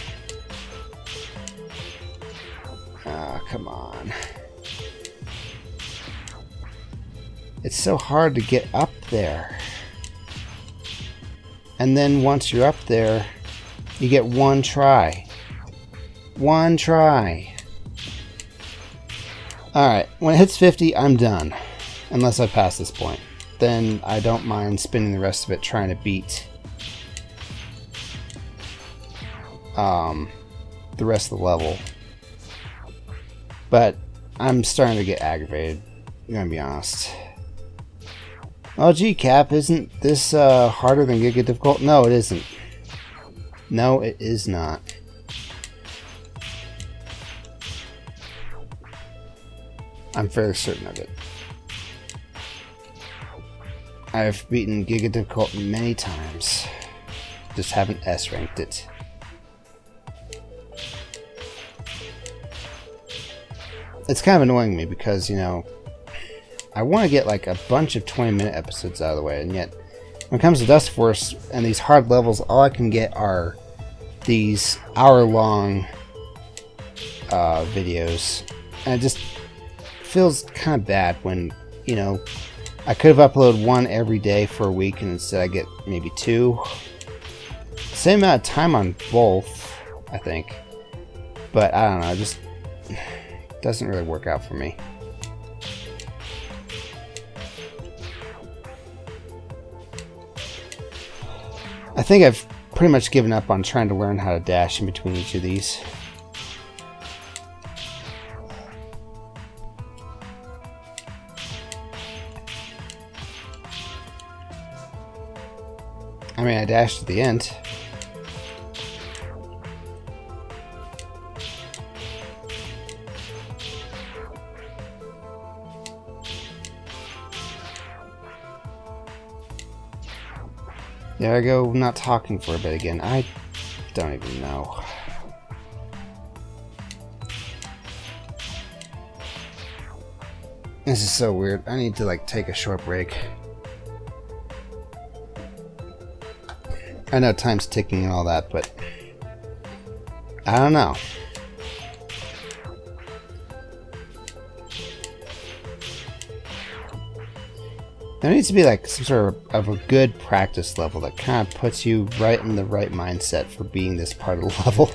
Ah, come on. It's so hard to get up there. And then once you're up there, you get one try. One try. Alright, when it hits 50, I'm done. Unless I pass this point. Then I don't mind spending the rest of it trying to beat the rest of the level. But I'm starting to get aggravated. I'm gonna be honest. Oh gee, Cap, isn't this harder than Giga difficult? No, it isn't. No, it is not. I'm fairly certain of it. I've beaten Giga difficult many times. Just haven't S-ranked it. It's kind of annoying me because, I want to get like a bunch of 20-minute episodes out of the way, and yet when it comes to Dustforce and these hard levels, all I can get are these hour-long videos, and it just feels kind of bad when I could have uploaded one every day for a week, and instead I get maybe 2. Same amount of time on both, I think, but I don't know, it just doesn't really work out for me. I think I've pretty much given up on trying to learn how to dash in between each of these. I mean, I dashed at the end. There I go, not talking for a bit again. I don't even know. This is so weird. I need to like take a short break. I know time's ticking and all that, but I don't know. There needs to be like some sort of a good practice level that kind of puts you right in the right mindset for being this part of the level.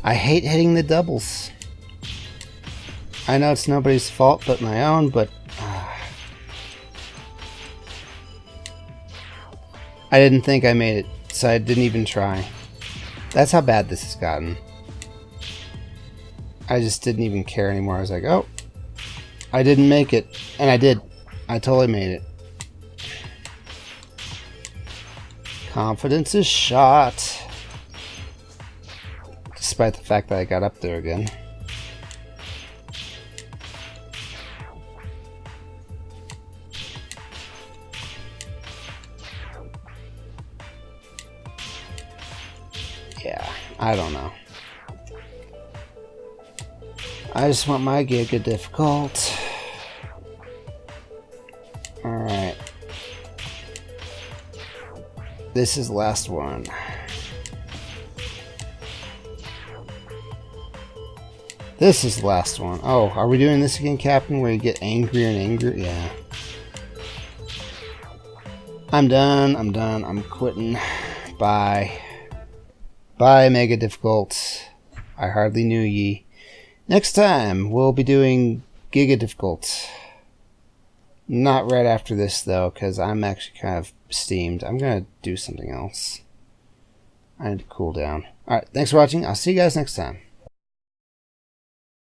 I hate hitting the doubles. I know it's nobody's fault but my own, but I didn't think I made it, so I didn't even try. That's how bad this has gotten. I just didn't even care anymore. I was like, oh, I didn't make it. And I did. I totally made it. Confidence is shot. Despite the fact that I got up there again. Yeah, I don't know. I just want my Giga difficult. Alright. This is the last one. This is the last one. Oh, are we doing this again, Captain, where you get angrier and angrier? Yeah. I'm done. I'm done. I'm quitting. Bye. Bye, Mega Difficult. I hardly knew ye. Next time, we'll be doing Giga Difficult. Not right after this, though, because I'm actually kind of steamed. I'm going to do something else. I need to cool down. Alright, thanks for watching. I'll see you guys next time.